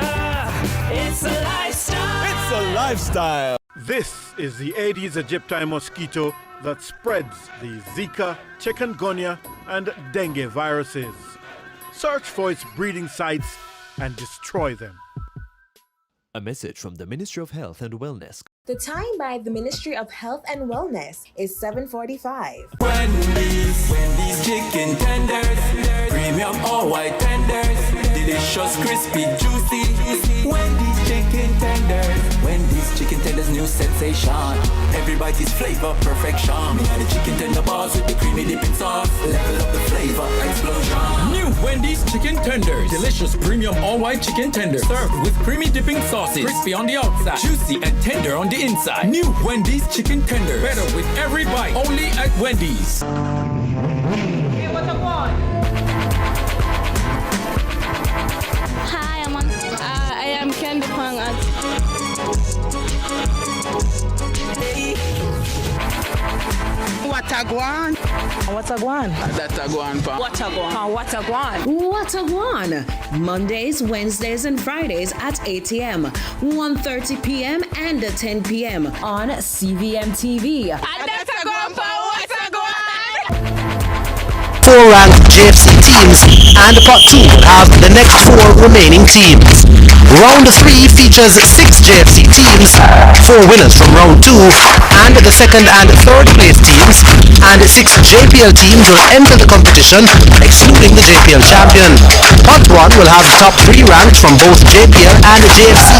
it's a lifestyle. It's a lifestyle. This is the Aedes aegypti mosquito that spreads the Zika, chikungunya, and dengue viruses. Search for its breeding sites and destroy them. A message from the Ministry of Health and Wellness. The time by the Ministry of Health and Wellness is 7:45. Wendy's chicken tenders, premium all white tenders, delicious, crispy, juicy. Wendy's chicken tenders, Wendy's chicken tenders, new sensation. Every bite is flavor perfection. Me and the chicken tender bars with the creamy dipping sauce, level up the flavor explosion. New Wendy's chicken tenders, delicious, premium all white chicken tenders, served with creamy dipping sauces, crispy on the outside, juicy and tender on the inside. New Wendy's chicken tenders, better with every bite. Only at Wendy's. Hey, what up, one? Hi, I am Candy Pang at Watagwan. Watagwan. That's a guan pa. Watagwan. Watagwan. Mondays, Wednesdays, and Fridays at 8 a.m., 1:30 p.m., and 10 p.m. on CVMTV. That's a guan pa. What's a guan? 4 ranked JFC teams, and Pot 2 will have the next 4 remaining teams. Round 3 features 6 JFC teams, 4 winners from round 2, and the second and third place teams, and 6 JPL teams will enter the competition, excluding the JPL champion. Pot 1 will have the top 3 ranked from both JPL and JFC,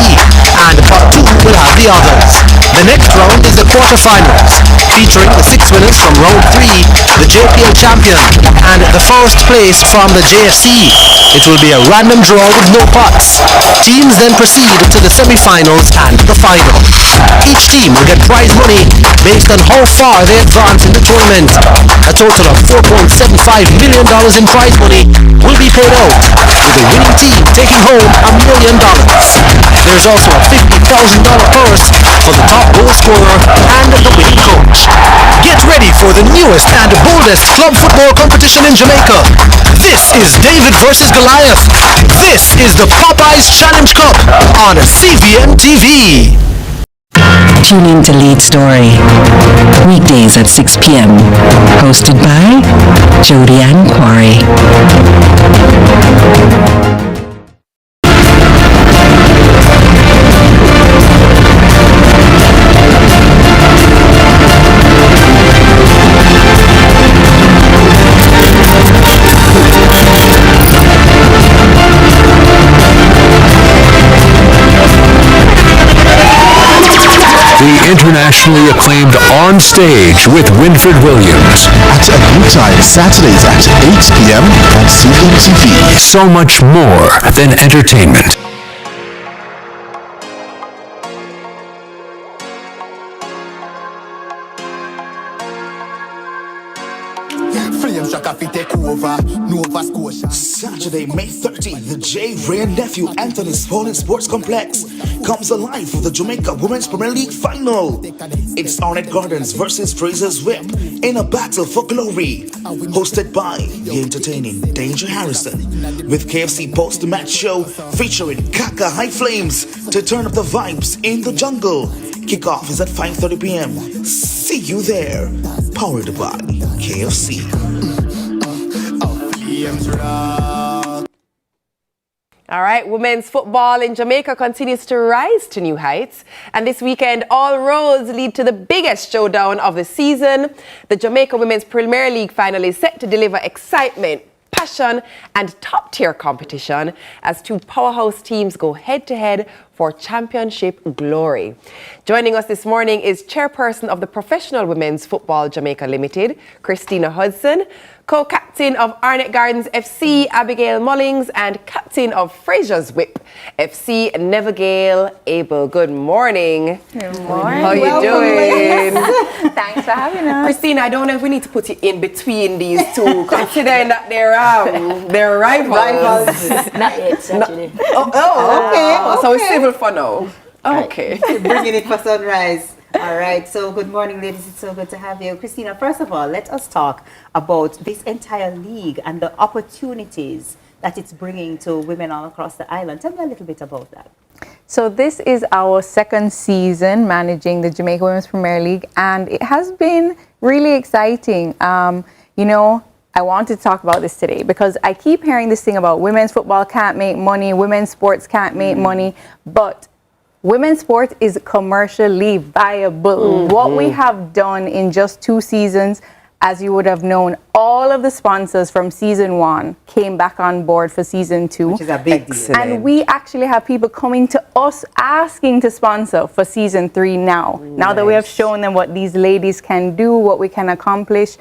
and Pot 2 will have the others. The next round is the quarterfinals, featuring the 6 winners from round 3, the JPL champion, and the first place from the JFC. It will be a random draw with no pots. Teams then proceed to the semi-finals and the final. Each team will get prize money based on how far they advance in the tournament. A total of $4.75 million in prize money will be paid out, with the winning team taking home $1 million. There's also a $50,000 purse for the top goal scorer and the winning coach. Get ready for the newest and boldest club football competition in Jamaica. This is David versus Goliath. This is the Popeyes Challenge Cup on CVM TV. Tune in to Lead Story, weekdays at 6 p.m. Hosted by Jody Ann Quarry. The internationally acclaimed On Stage with Winfred Williams. At a new time, Saturdays at 8 p.m. on CVMTV. So much more than entertainment. Saturday, May 13th, the J. Ray Nephew Anthony Spalding Sports Complex comes alive for the Jamaica Women's Premier League final. It's Arnett Gardens versus Fraser's Whip in a battle for glory. Hosted by the entertaining Danger Harrison, with KFC post-match show featuring Kaka High Flames to turn up the vibes in the jungle. Kickoff is at 5:30 p.m. See you there. Powered by KFC. All right, women's football in Jamaica continues to rise to new heights. And this weekend, all roads lead to the biggest showdown of the season. The Jamaica Women's Premier League final is set to deliver excitement, passion, and top-tier competition as 2 powerhouse teams go head-to-head for championship glory. Joining us this morning is chairperson of the Professional Women's Football Jamaica Limited, Christina Hudson. co-captain of Arnett Gardens FC, Abigail Mullings, and captain of Fraser's Whip FC, Nevergale Abel. Good morning. Good morning. How you doing? Thanks for having us. Christina, I don't know if we need to put you in between these two, considering that they're rivals. Not yet, actually. Okay. So it's civil for now. Okay. Bringing it for sunrise. All right. So good morning, ladies. It's so good to have you. Christina, first of all, let us talk about this entire league and the opportunities that it's bringing to women all across the island. Tell me a little bit about that. So this is our second season managing the Jamaica Women's Premier League, and it has been really exciting. You know, I wanted to talk about this today because I keep hearing this thing about women's football can't make money, women's sports can't make money, but women's sport is commercially viable. What we have done in just 2 seasons, as you would have known, all of the sponsors from season 1 came back on board for season 2. Which is a big deal. And we actually have people coming to us asking to sponsor for season 3 now. Now that we have shown them what these ladies can do, what we can accomplish.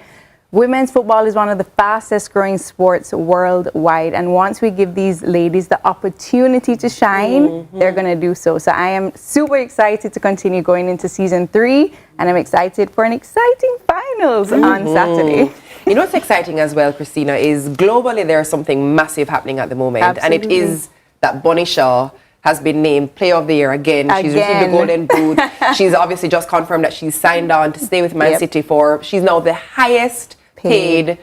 Women's football is one of the fastest growing sports worldwide. And once we give these ladies the opportunity to shine, they're going to do so. So I am super excited to continue going into season 3. And I'm excited for an exciting finals on Saturday. You know what's exciting as well, Christina, is globally there's something massive happening at the moment. Absolutely. And it is that Bonnie Shaw has been named Player of the Year again. She's received the Golden Boot. She's obviously just confirmed that she's signed on to stay with Man City she's now the highest paid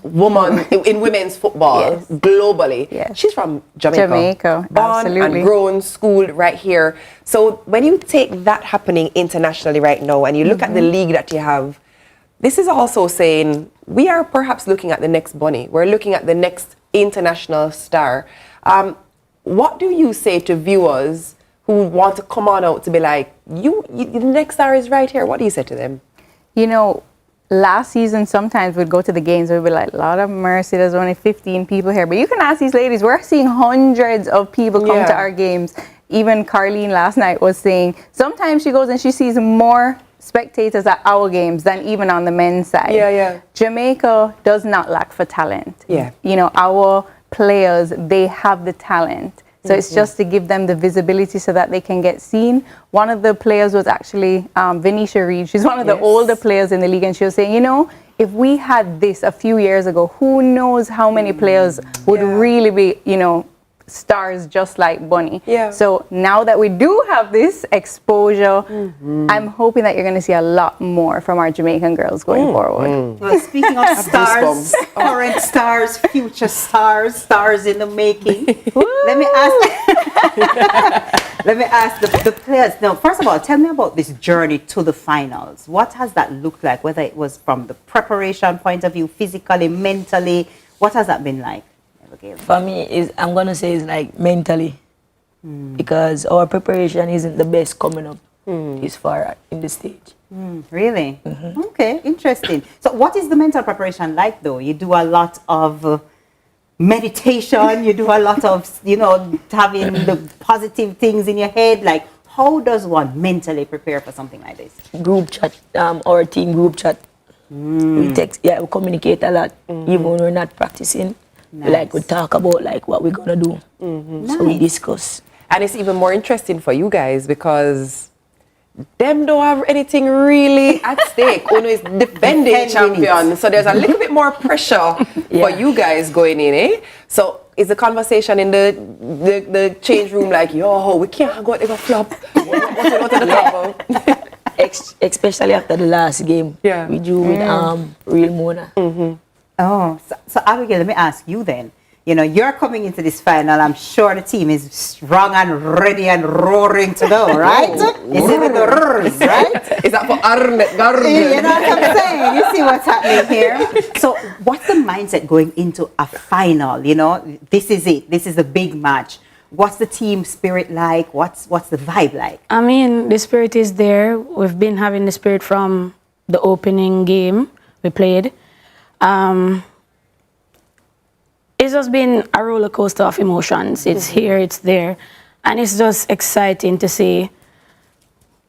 woman in women's football globally. She's from Jamaica. Born and grown, schooled right here. So when you take that happening internationally right now and you look at the league that you have, this is also saying we are perhaps looking at the next Bunny. We're looking at the next international star. What do you say to viewers who want to come on out to be like, you the next star is right here? What do you say to them? You know, last season, sometimes we'd go to the games, we'd be like, Lord of mercy, there's only 15 people here. But you can ask these ladies, we're seeing hundreds of people come to our games. Even Carlene last night was saying, sometimes she goes and she sees more spectators at our games than even on the men's side. Jamaica does not lack for talent. You know, our players, they have the talent. So it's just to give them the visibility so that they can get seen. One of the players was actually Venetia Reed. She's one of the older players in the league, and she was saying, you know, if we had this a few years ago, who knows how many players would really be, you know, stars just like Bunny. So now that we do have this exposure, I'm hoping that you're going to see a lot more from our Jamaican girls going forward. Well, speaking of stars, current stars, future stars, stars in the making. Let me ask the players. Now, first of all, tell me about this journey to the finals. What has that looked like? Whether it was from the preparation point of view, physically, mentally, what has that been like? For me, I'm going to say it's like mentally. Because our preparation isn't the best coming up this far in the stage. Really? Okay, interesting. So what is the mental preparation like, though? You do a lot of meditation, you do a lot of, you know, having the positive things in your head. Like, how does one mentally prepare for something like this? Group chat, our team group chat. We text, we communicate a lot, even when we're not practicing. Like, we talk about like what we're gonna do. So we discuss. And it's even more interesting for you guys because them don't have anything really at stake. Uno is defending champion. So there's a little bit more pressure for you guys going in, eh? So is the conversation in the change room like, yo, we can't go to the flop. What are the trouble? Especially after the last game we drew with Real Mona. Oh, so Abigail, let me ask you then. You know, you're coming into this final. I'm sure the team is strong and ready and roaring to go, right? You see with the roars, right? Is that for Arnett Gardens? You know what I'm saying? You see what's happening here? So what's the mindset going into a final? You know, this is it. This is a big match. What's the team spirit like? What's the vibe like? I mean, the spirit is there. We've been having the spirit from the opening game we played. It's just been a roller coaster of emotions. It's here, it's there. And it's just exciting to see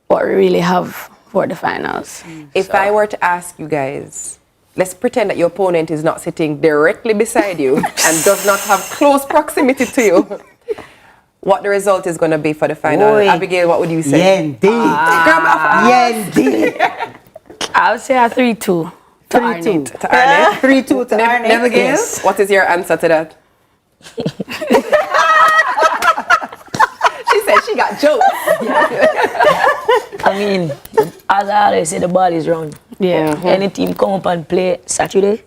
what we really have for the finals. If I were to ask you guys, let's pretend that your opponent is not sitting directly beside you and does not have close proximity to you. What the result is going to be for the final. Oy. Abigail, what would you say? Yendi. Yendi. I would say a 3-2 to 3-2 to Arnett. 3-2 to Arnett. Never Gail, Yes. what is your answer to that? She said she got jokes. I mean, as I always say, the ball is round. Yeah. Any team come up and play Saturday,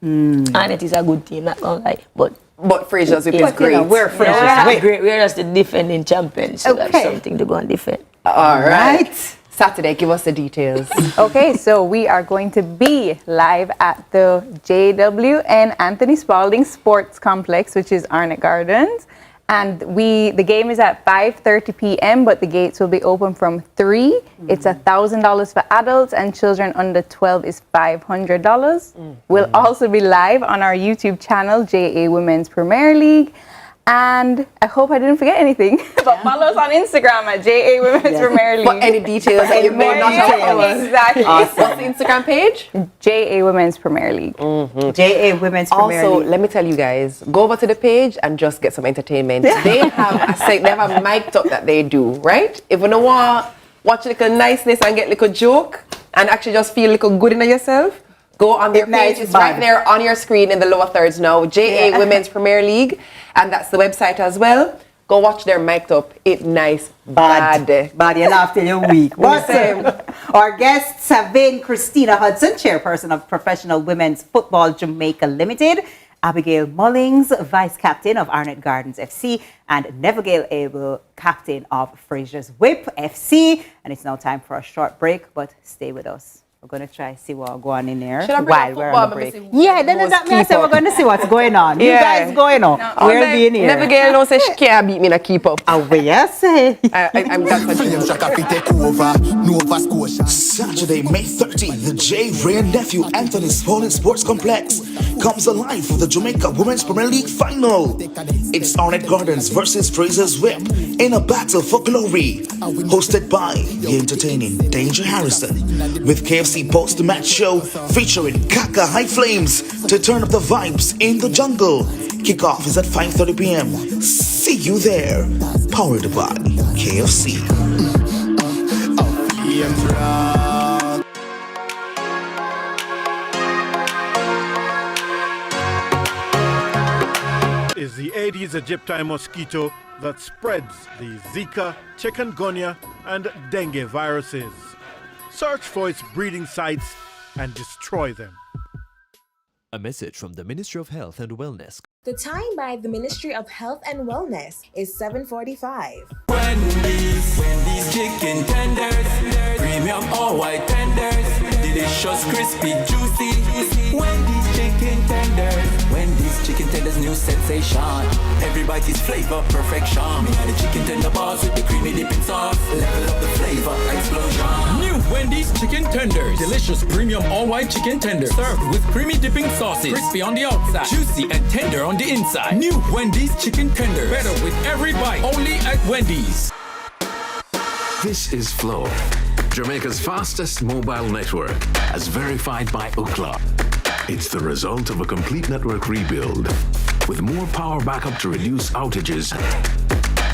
and it is a good team, not gonna lie. But Fraser's whip is But, great. you know, we're Yeah. great. We're just the defending champions, so that's Okay. something to go and defend. All right. Saturday, give us the details. Okay, so we are going to be live at the JWN Anthony Spalding Sports Complex, which is Arnett Gardens. And the game is at 5:30 p.m., but the gates will be open from 3. It's $1,000 for adults, and children under 12 is $500. We'll also be live on our YouTube channel, JA Women's Premier League. And I hope I didn't forget anything, but follow us on Instagram at JA Women's Premier League. For any details that you may not have. Exactly. Awesome. What's the Instagram page? JA Women's Premier League. JA Women's Premier Also, League. let me tell you guys, go over to the page and just get some entertainment. They have a mic'd up that they do, right? If you don't want watch a little niceness and get a little joke and actually just feel a little good in yourself, go on their page. It's right there on your screen in the lower thirds now. JA Women's Premier League. And that's the website as well. Go watch their mic'd up. It nice. Bad. You laugh till you're weak. But our guests have been Christina Hudson, chairperson of Professional Women's Football Jamaica Limited, Abigail Mullings, vice captain of Arnett Gardens FC, and Nevergail Abel, captain of Fraser's Whip FC. And it's now time for a short break, but stay with us. We're going to try see what's going in there while we're on the break. Yeah, then that means we're going to see what's going on. You guys going on. We'll be in here. Never Gail no say she can't beat me in a keep up. Oh, yes. I'm that's what you Saturday, May 13th, the J. Ray and Nephew Anthony Spalding Sports Complex comes alive for the Jamaica Women's Premier League final. It's Arnett Gardens versus Fraser's Whip in a battle for glory. Hosted by the entertaining Danger Harrison with KFC post-match show featuring Kaka High Flames to turn up the vibes in the jungle. Kickoff is at 5:30 p.m. See you there. Powered by KFC. Is the Aedes aegypti mosquito that spreads the Zika, chikungunya, and dengue viruses. Search for its breeding sites and destroy them. A message from the Ministry of Health and Wellness. The time by the Ministry of Health and Wellness is 7:45. Wendy's chicken tenders, premium all white tenders, delicious, crispy, juicy. Wendy's chicken tenders, Wendy's chicken tenders, new sensation. Every bite is flavor perfection. Me and the chicken tender bars with the creamy dipping sauce, level up the flavor explosion. New Wendy's chicken tenders, delicious premium all white chicken tenders, served with creamy dipping sauces, crispy on the outside, juicy and tender on the inside. New Wendy's chicken tenders, better with every bite. Only at Wendy's. This is Flow, Jamaica's fastest mobile network, as verified by Ookla. It's the result of a complete network rebuild, with more power backup to reduce outages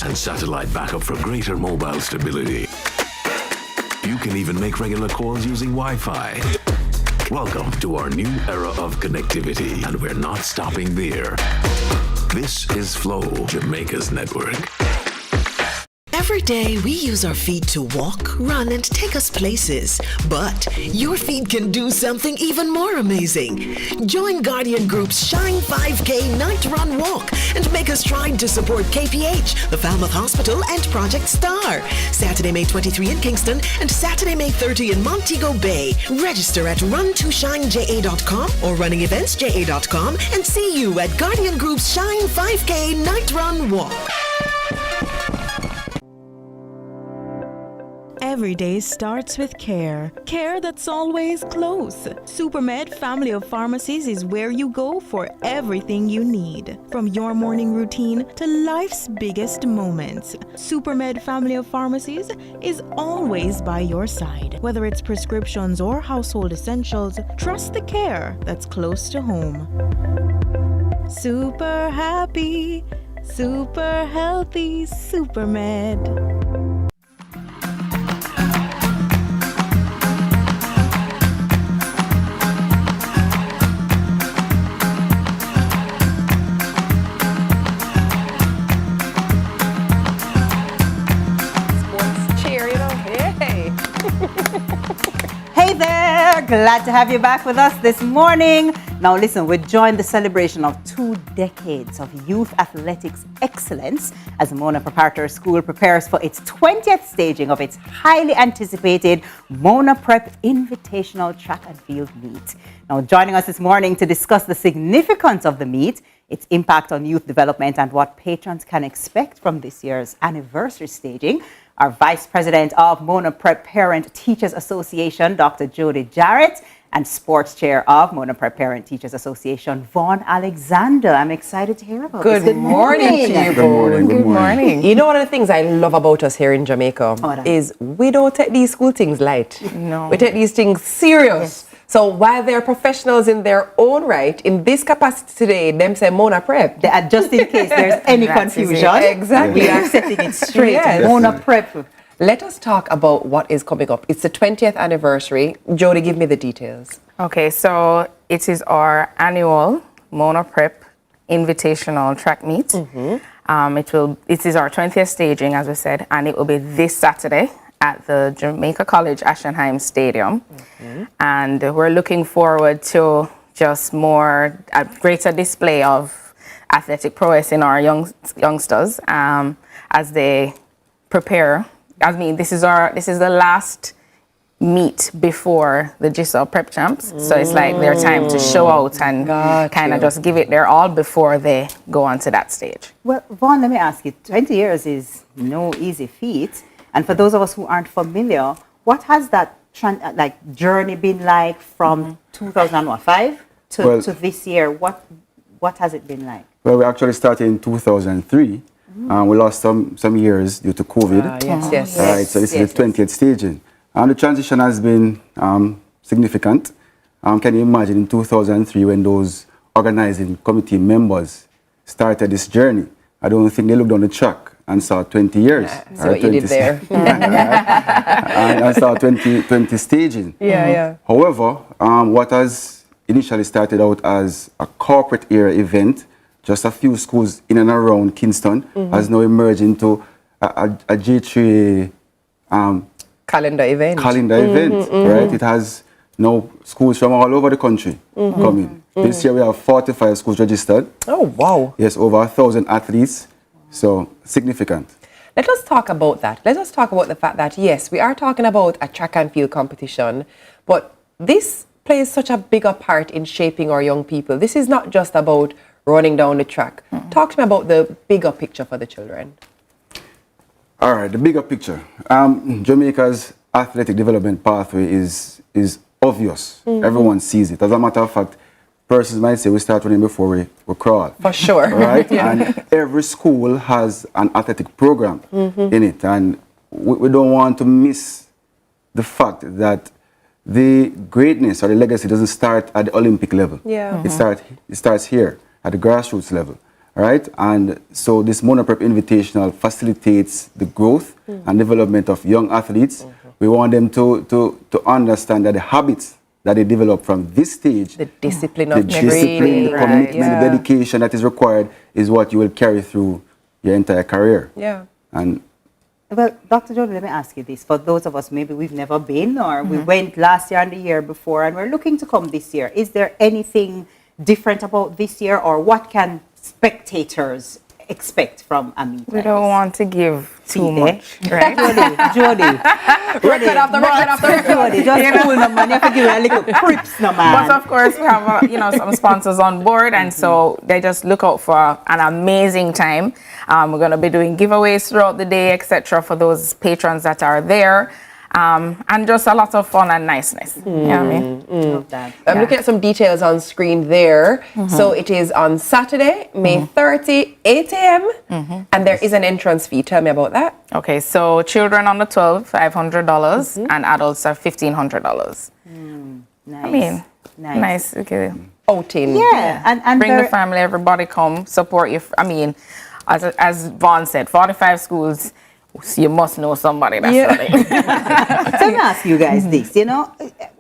and satellite backup for greater mobile stability. You can even make regular calls using Wi-Fi. Welcome to our new era of connectivity, and we're not stopping there. This is Flow, Jamaica's network. Every day we use our feet to walk, run, and take us places. But your feet can do something even more amazing. Join Guardian Group's Shine 5K Night Run Walk and make a stride to support KPH, the Falmouth Hospital, and Project Star. Saturday, May 23 in Kingston and Saturday, May 30 in Montego Bay. Register at run2shineja.com or runningeventsja.com and see you at Guardian Group's Shine 5K Night Run Walk. Every day starts with care. Care that's always close. Supermed Family of Pharmacies is where you go for everything you need. From your morning routine to life's biggest moments. Supermed Family of Pharmacies is always by your side. Whether it's prescriptions or household essentials, trust the care that's close to home. Super happy, super healthy, Supermed. Hey there, glad to have you back with us this morning. Now listen, we joined the celebration of 2 decades of youth athletics excellence as Mona Preparatory School prepares for its 20th staging of its highly anticipated Mona Prep Invitational Track and Field Meet. Now joining us this morning to discuss the significance of the meet, its impact on youth development and what patrons can expect from this year's anniversary staging, our Vice President of Mona Prep Parent Teachers Association, Dr. Jody Jarrett, and Sports Chair of Mona Prep Parent Teachers Association, Vaughn Alexander. I'm excited to hear about this. Good morning to you. Good morning. You know, one of the things I love about us here in Jamaica is we don't take these school things light. No. We take these things serious. So while they're professionals in their own right, in this capacity today, them say Mona Prep. Just in case there's any confusion. Exactly. We are setting it straight. Yes. Mona Prep. Let us talk about what is coming up. It's the 20th anniversary. Jody, give me the details. Okay, so it is our annual Mona Prep Invitational Track Meet. It is our 20th staging, as we said, and it will be this Saturday at the Jamaica College Ashenheim Stadium. And we're looking forward to just a greater display of athletic prowess in our youngsters as they prepare. I mean, this is the last meet before the GISA Prep Champs. So it's like their time to show out and kind of just give it their all before they go onto that stage. Well, Vaughn, let me ask you, 20 years is no easy feat. And for those of us who aren't familiar, what has that journey been like from 2005 to this year? What has it been like? Well, we actually started in 2003. We lost some years due to COVID. Yes. Right, so this is the 20th staging. The transition has been significant. Can you imagine in 2003 when those organizing committee members started this journey? I don't think they looked on the track and saw 20 years. See what you did there. and saw 20 staging. However, what has initially started out as a corporate era event, just a few schools in and around Kingston, has now emerged into a G3 calendar event. Right? It has now schools from all over the country coming. This year we have 45 schools registered. Oh, wow. Yes, over 1,000 athletes. So, significant. Let us talk about that. Let us talk about the fact that, yes, we are talking about a track and field competition, but this plays such a bigger part in shaping our young people. This is not just about running down the track. Talk to me about the bigger picture for the children. All right, the bigger picture. Jamaica's athletic development pathway is obvious. Everyone sees it. As a matter of fact, persons might say we start running before we crawl. For sure. Right? And every school has an athletic program in it. And we don't want to miss the fact that the greatness or the legacy doesn't start at the Olympic level. It starts here at the grassroots level. Right? And so this Mona Prep Invitational facilitates the growth and development of young athletes. We want them to understand that the habits that they develop from this stage, the discipline, the commitment, the dedication that is required is what you will carry through your entire career. And well, Dr. Jordan, let me ask you this. For those of us, maybe we've never been or we went last year and the year before and we're looking to come this year. Is there anything different about this year or what can spectators expect from a meet? We don't want to give too much, right? Jody. Record after record. Jody, just cool no man. You have to give a little crips no man. But of course, we have some sponsors on board, and so they just look out for an amazing time. We're going to be doing giveaways throughout the day, etc., for those patrons that are there. and just a lot of fun and niceness. You know what I mean? Love that. I'm looking at some details on screen there. So it is on Saturday, May 30, 8 a.m. And there is an entrance fee. Tell me about that. Okay, so children under 12, $500, and adults are $1,500. Nice. I mean, Nice. nice. Okay. Outing. Yeah, and Bring there- the family, everybody come, support you. I mean, as Vaughn said, 45 schools, you must know somebody that's studying. So let me ask you guys this, you know,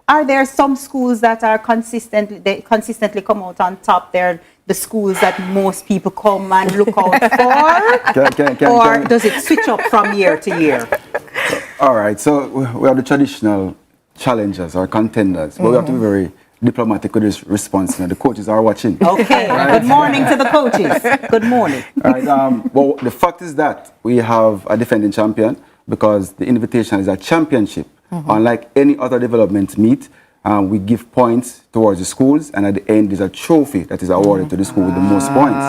are there some schools that are consistently come out on top? They're the schools that most people come and look out for? Or does it switch up from year to year? All right, so we have the traditional challengers or contenders, but we have to be very diplomatic with this response. Now, the coaches are watching. Okay, good morning to the coaches. Good morning. All right, well, the fact is that we have a defending champion because the invitation is a championship. Unlike any other development meet, we give points towards the schools, and at the end is a trophy that is awarded to the school with the most points.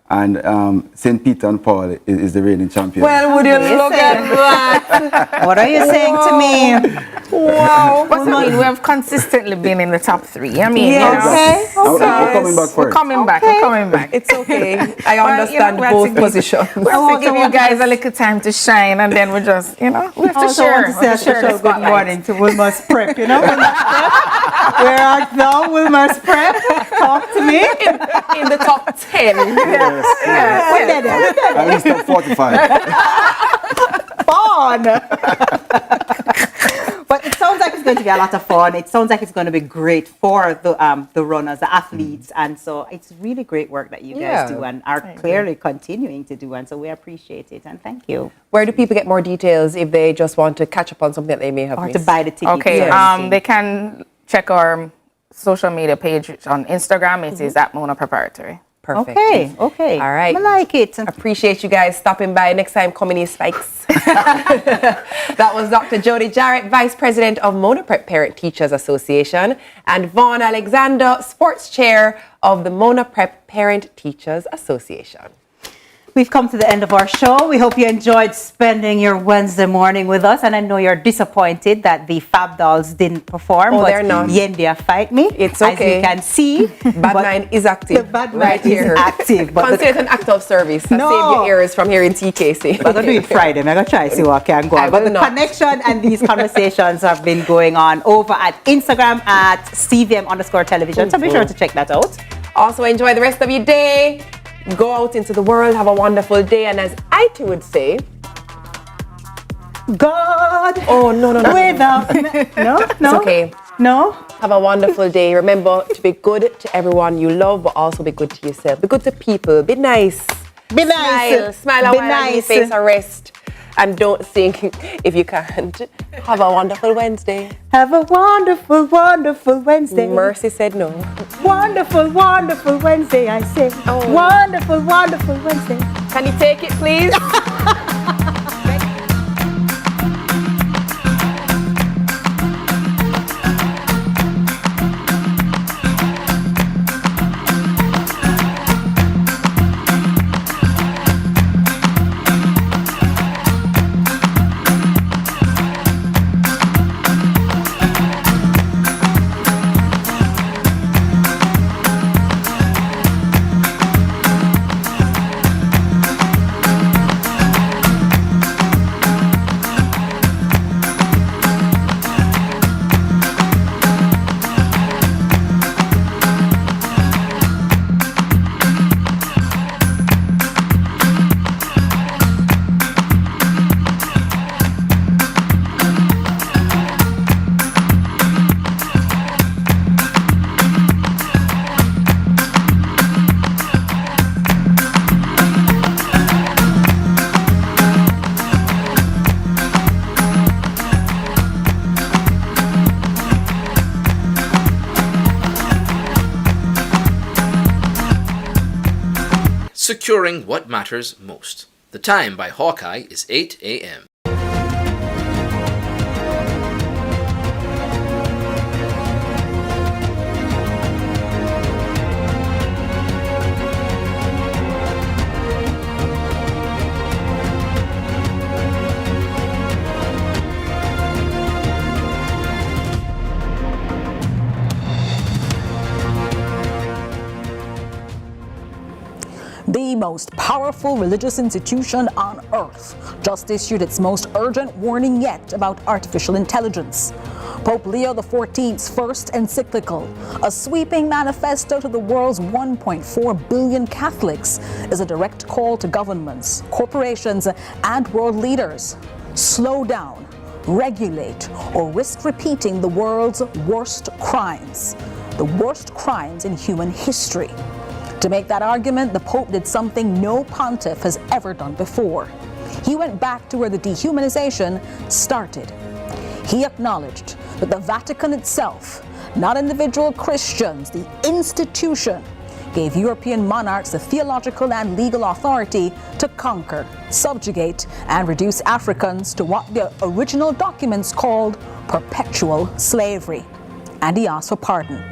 And St. Peter and Paul is the reigning champion. Well, would you look at that? What are you saying to me? Wow. But I mean, we have consistently been in the top 3. I mean, Okay. We're coming back for we're it. coming back. We're coming back. It's okay. I understand we have to both give- positions. We have to give you guys a little time to shine, and then we just, we have to Also share. want to We have say to share the a special good spotlight. morning to Wilmer's Prep, you know, Wilmer's Prep. Where art thou, Wilmer's Prep? Talk to me. In the top 10. What did it? At least top 45. Fun. But it sounds like it's going to be a lot of fun. It sounds like it's going to be great for the runners, the athletes, and so it's really great work that you guys do and are clearly continuing to do, and so we appreciate it and thank you. Where do people get more details if they just want to catch up on something that they may have Or missed? to buy the tickets. Okay, they can check our social media page on Instagram. It is at Mona Preparatory. Perfect. Okay. All right. I like it. Appreciate you guys stopping by. Next time, come in here, Spikes. That was Dr. Jody Jarrett, Vice President of Mona Prep Parent Teachers Association, and Vaughn Alexander, Sports Chair of the Mona Prep Parent Teachers Association. We've come to the end of our show. We hope you enjoyed spending your Wednesday morning with us. And I know you're disappointed that the Fab Dolls didn't perform. Oh, but they're not. Yendia fight me. It's okay. As you can see. Bad mind is active. The bad right mind is here. active. But Consider it an act of service. No. Save your ears from hearing TKC. I'm going to do it Friday. I'm going to try to see what can go on. But the connection and these conversations have been going on over at Instagram at CVM_television. So be sure to check that out. Also, enjoy the rest of your day. Go out into the world, have a wonderful day, and as I too would say, God. Oh, no. Without no. It's okay. No. Have a wonderful day. Remember to be good to everyone you love, but also be good to yourself. Be good to people. Be nice. Be nice. Smile a Be while and nice. face a rest. And don't sing if you can't. Have a wonderful Wednesday. Have a wonderful, wonderful Wednesday. Mercy said no. Wonderful, wonderful Wednesday, I say. Oh. Wonderful, wonderful Wednesday. Can you take it, please? Securing what matters most. The time by Hawkeye is 8 a.m. The most powerful religious institution on earth just issued its most urgent warning yet about artificial intelligence. Pope Leo XIV's first encyclical, a sweeping manifesto to the world's 1.4 billion Catholics, is a direct call to governments, corporations, and world leaders. Slow down, regulate, or risk repeating the world's worst crimes. The worst crimes in human history. To make that argument, the Pope did something no pontiff has ever done before. He went back to where the dehumanization started. He acknowledged that the Vatican itself, not individual Christians, the institution, gave European monarchs the theological and legal authority to conquer, subjugate, and reduce Africans to what the original documents called perpetual slavery. And he asked for pardon.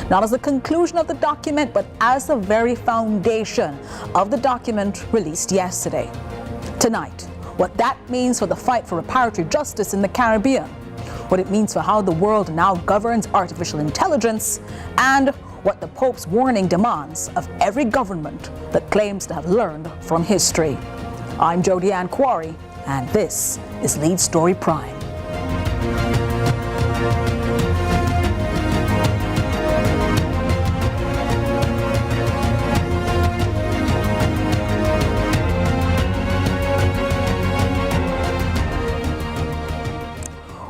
Not as the conclusion of the document, but as the very foundation of the document released yesterday. Tonight, what that means for the fight for reparatory justice in the Caribbean, what it means for how the world now governs artificial intelligence, and what the Pope's warning demands of every government that claims to have learned from history. I'm Jody Ann Quarry, and this is Lead Story Prime.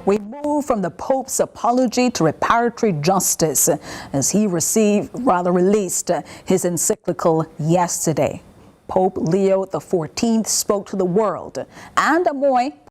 We move from the Pope's apology to reparatory justice as he released his encyclical yesterday. Pope Leo XIV spoke to the world and Amoy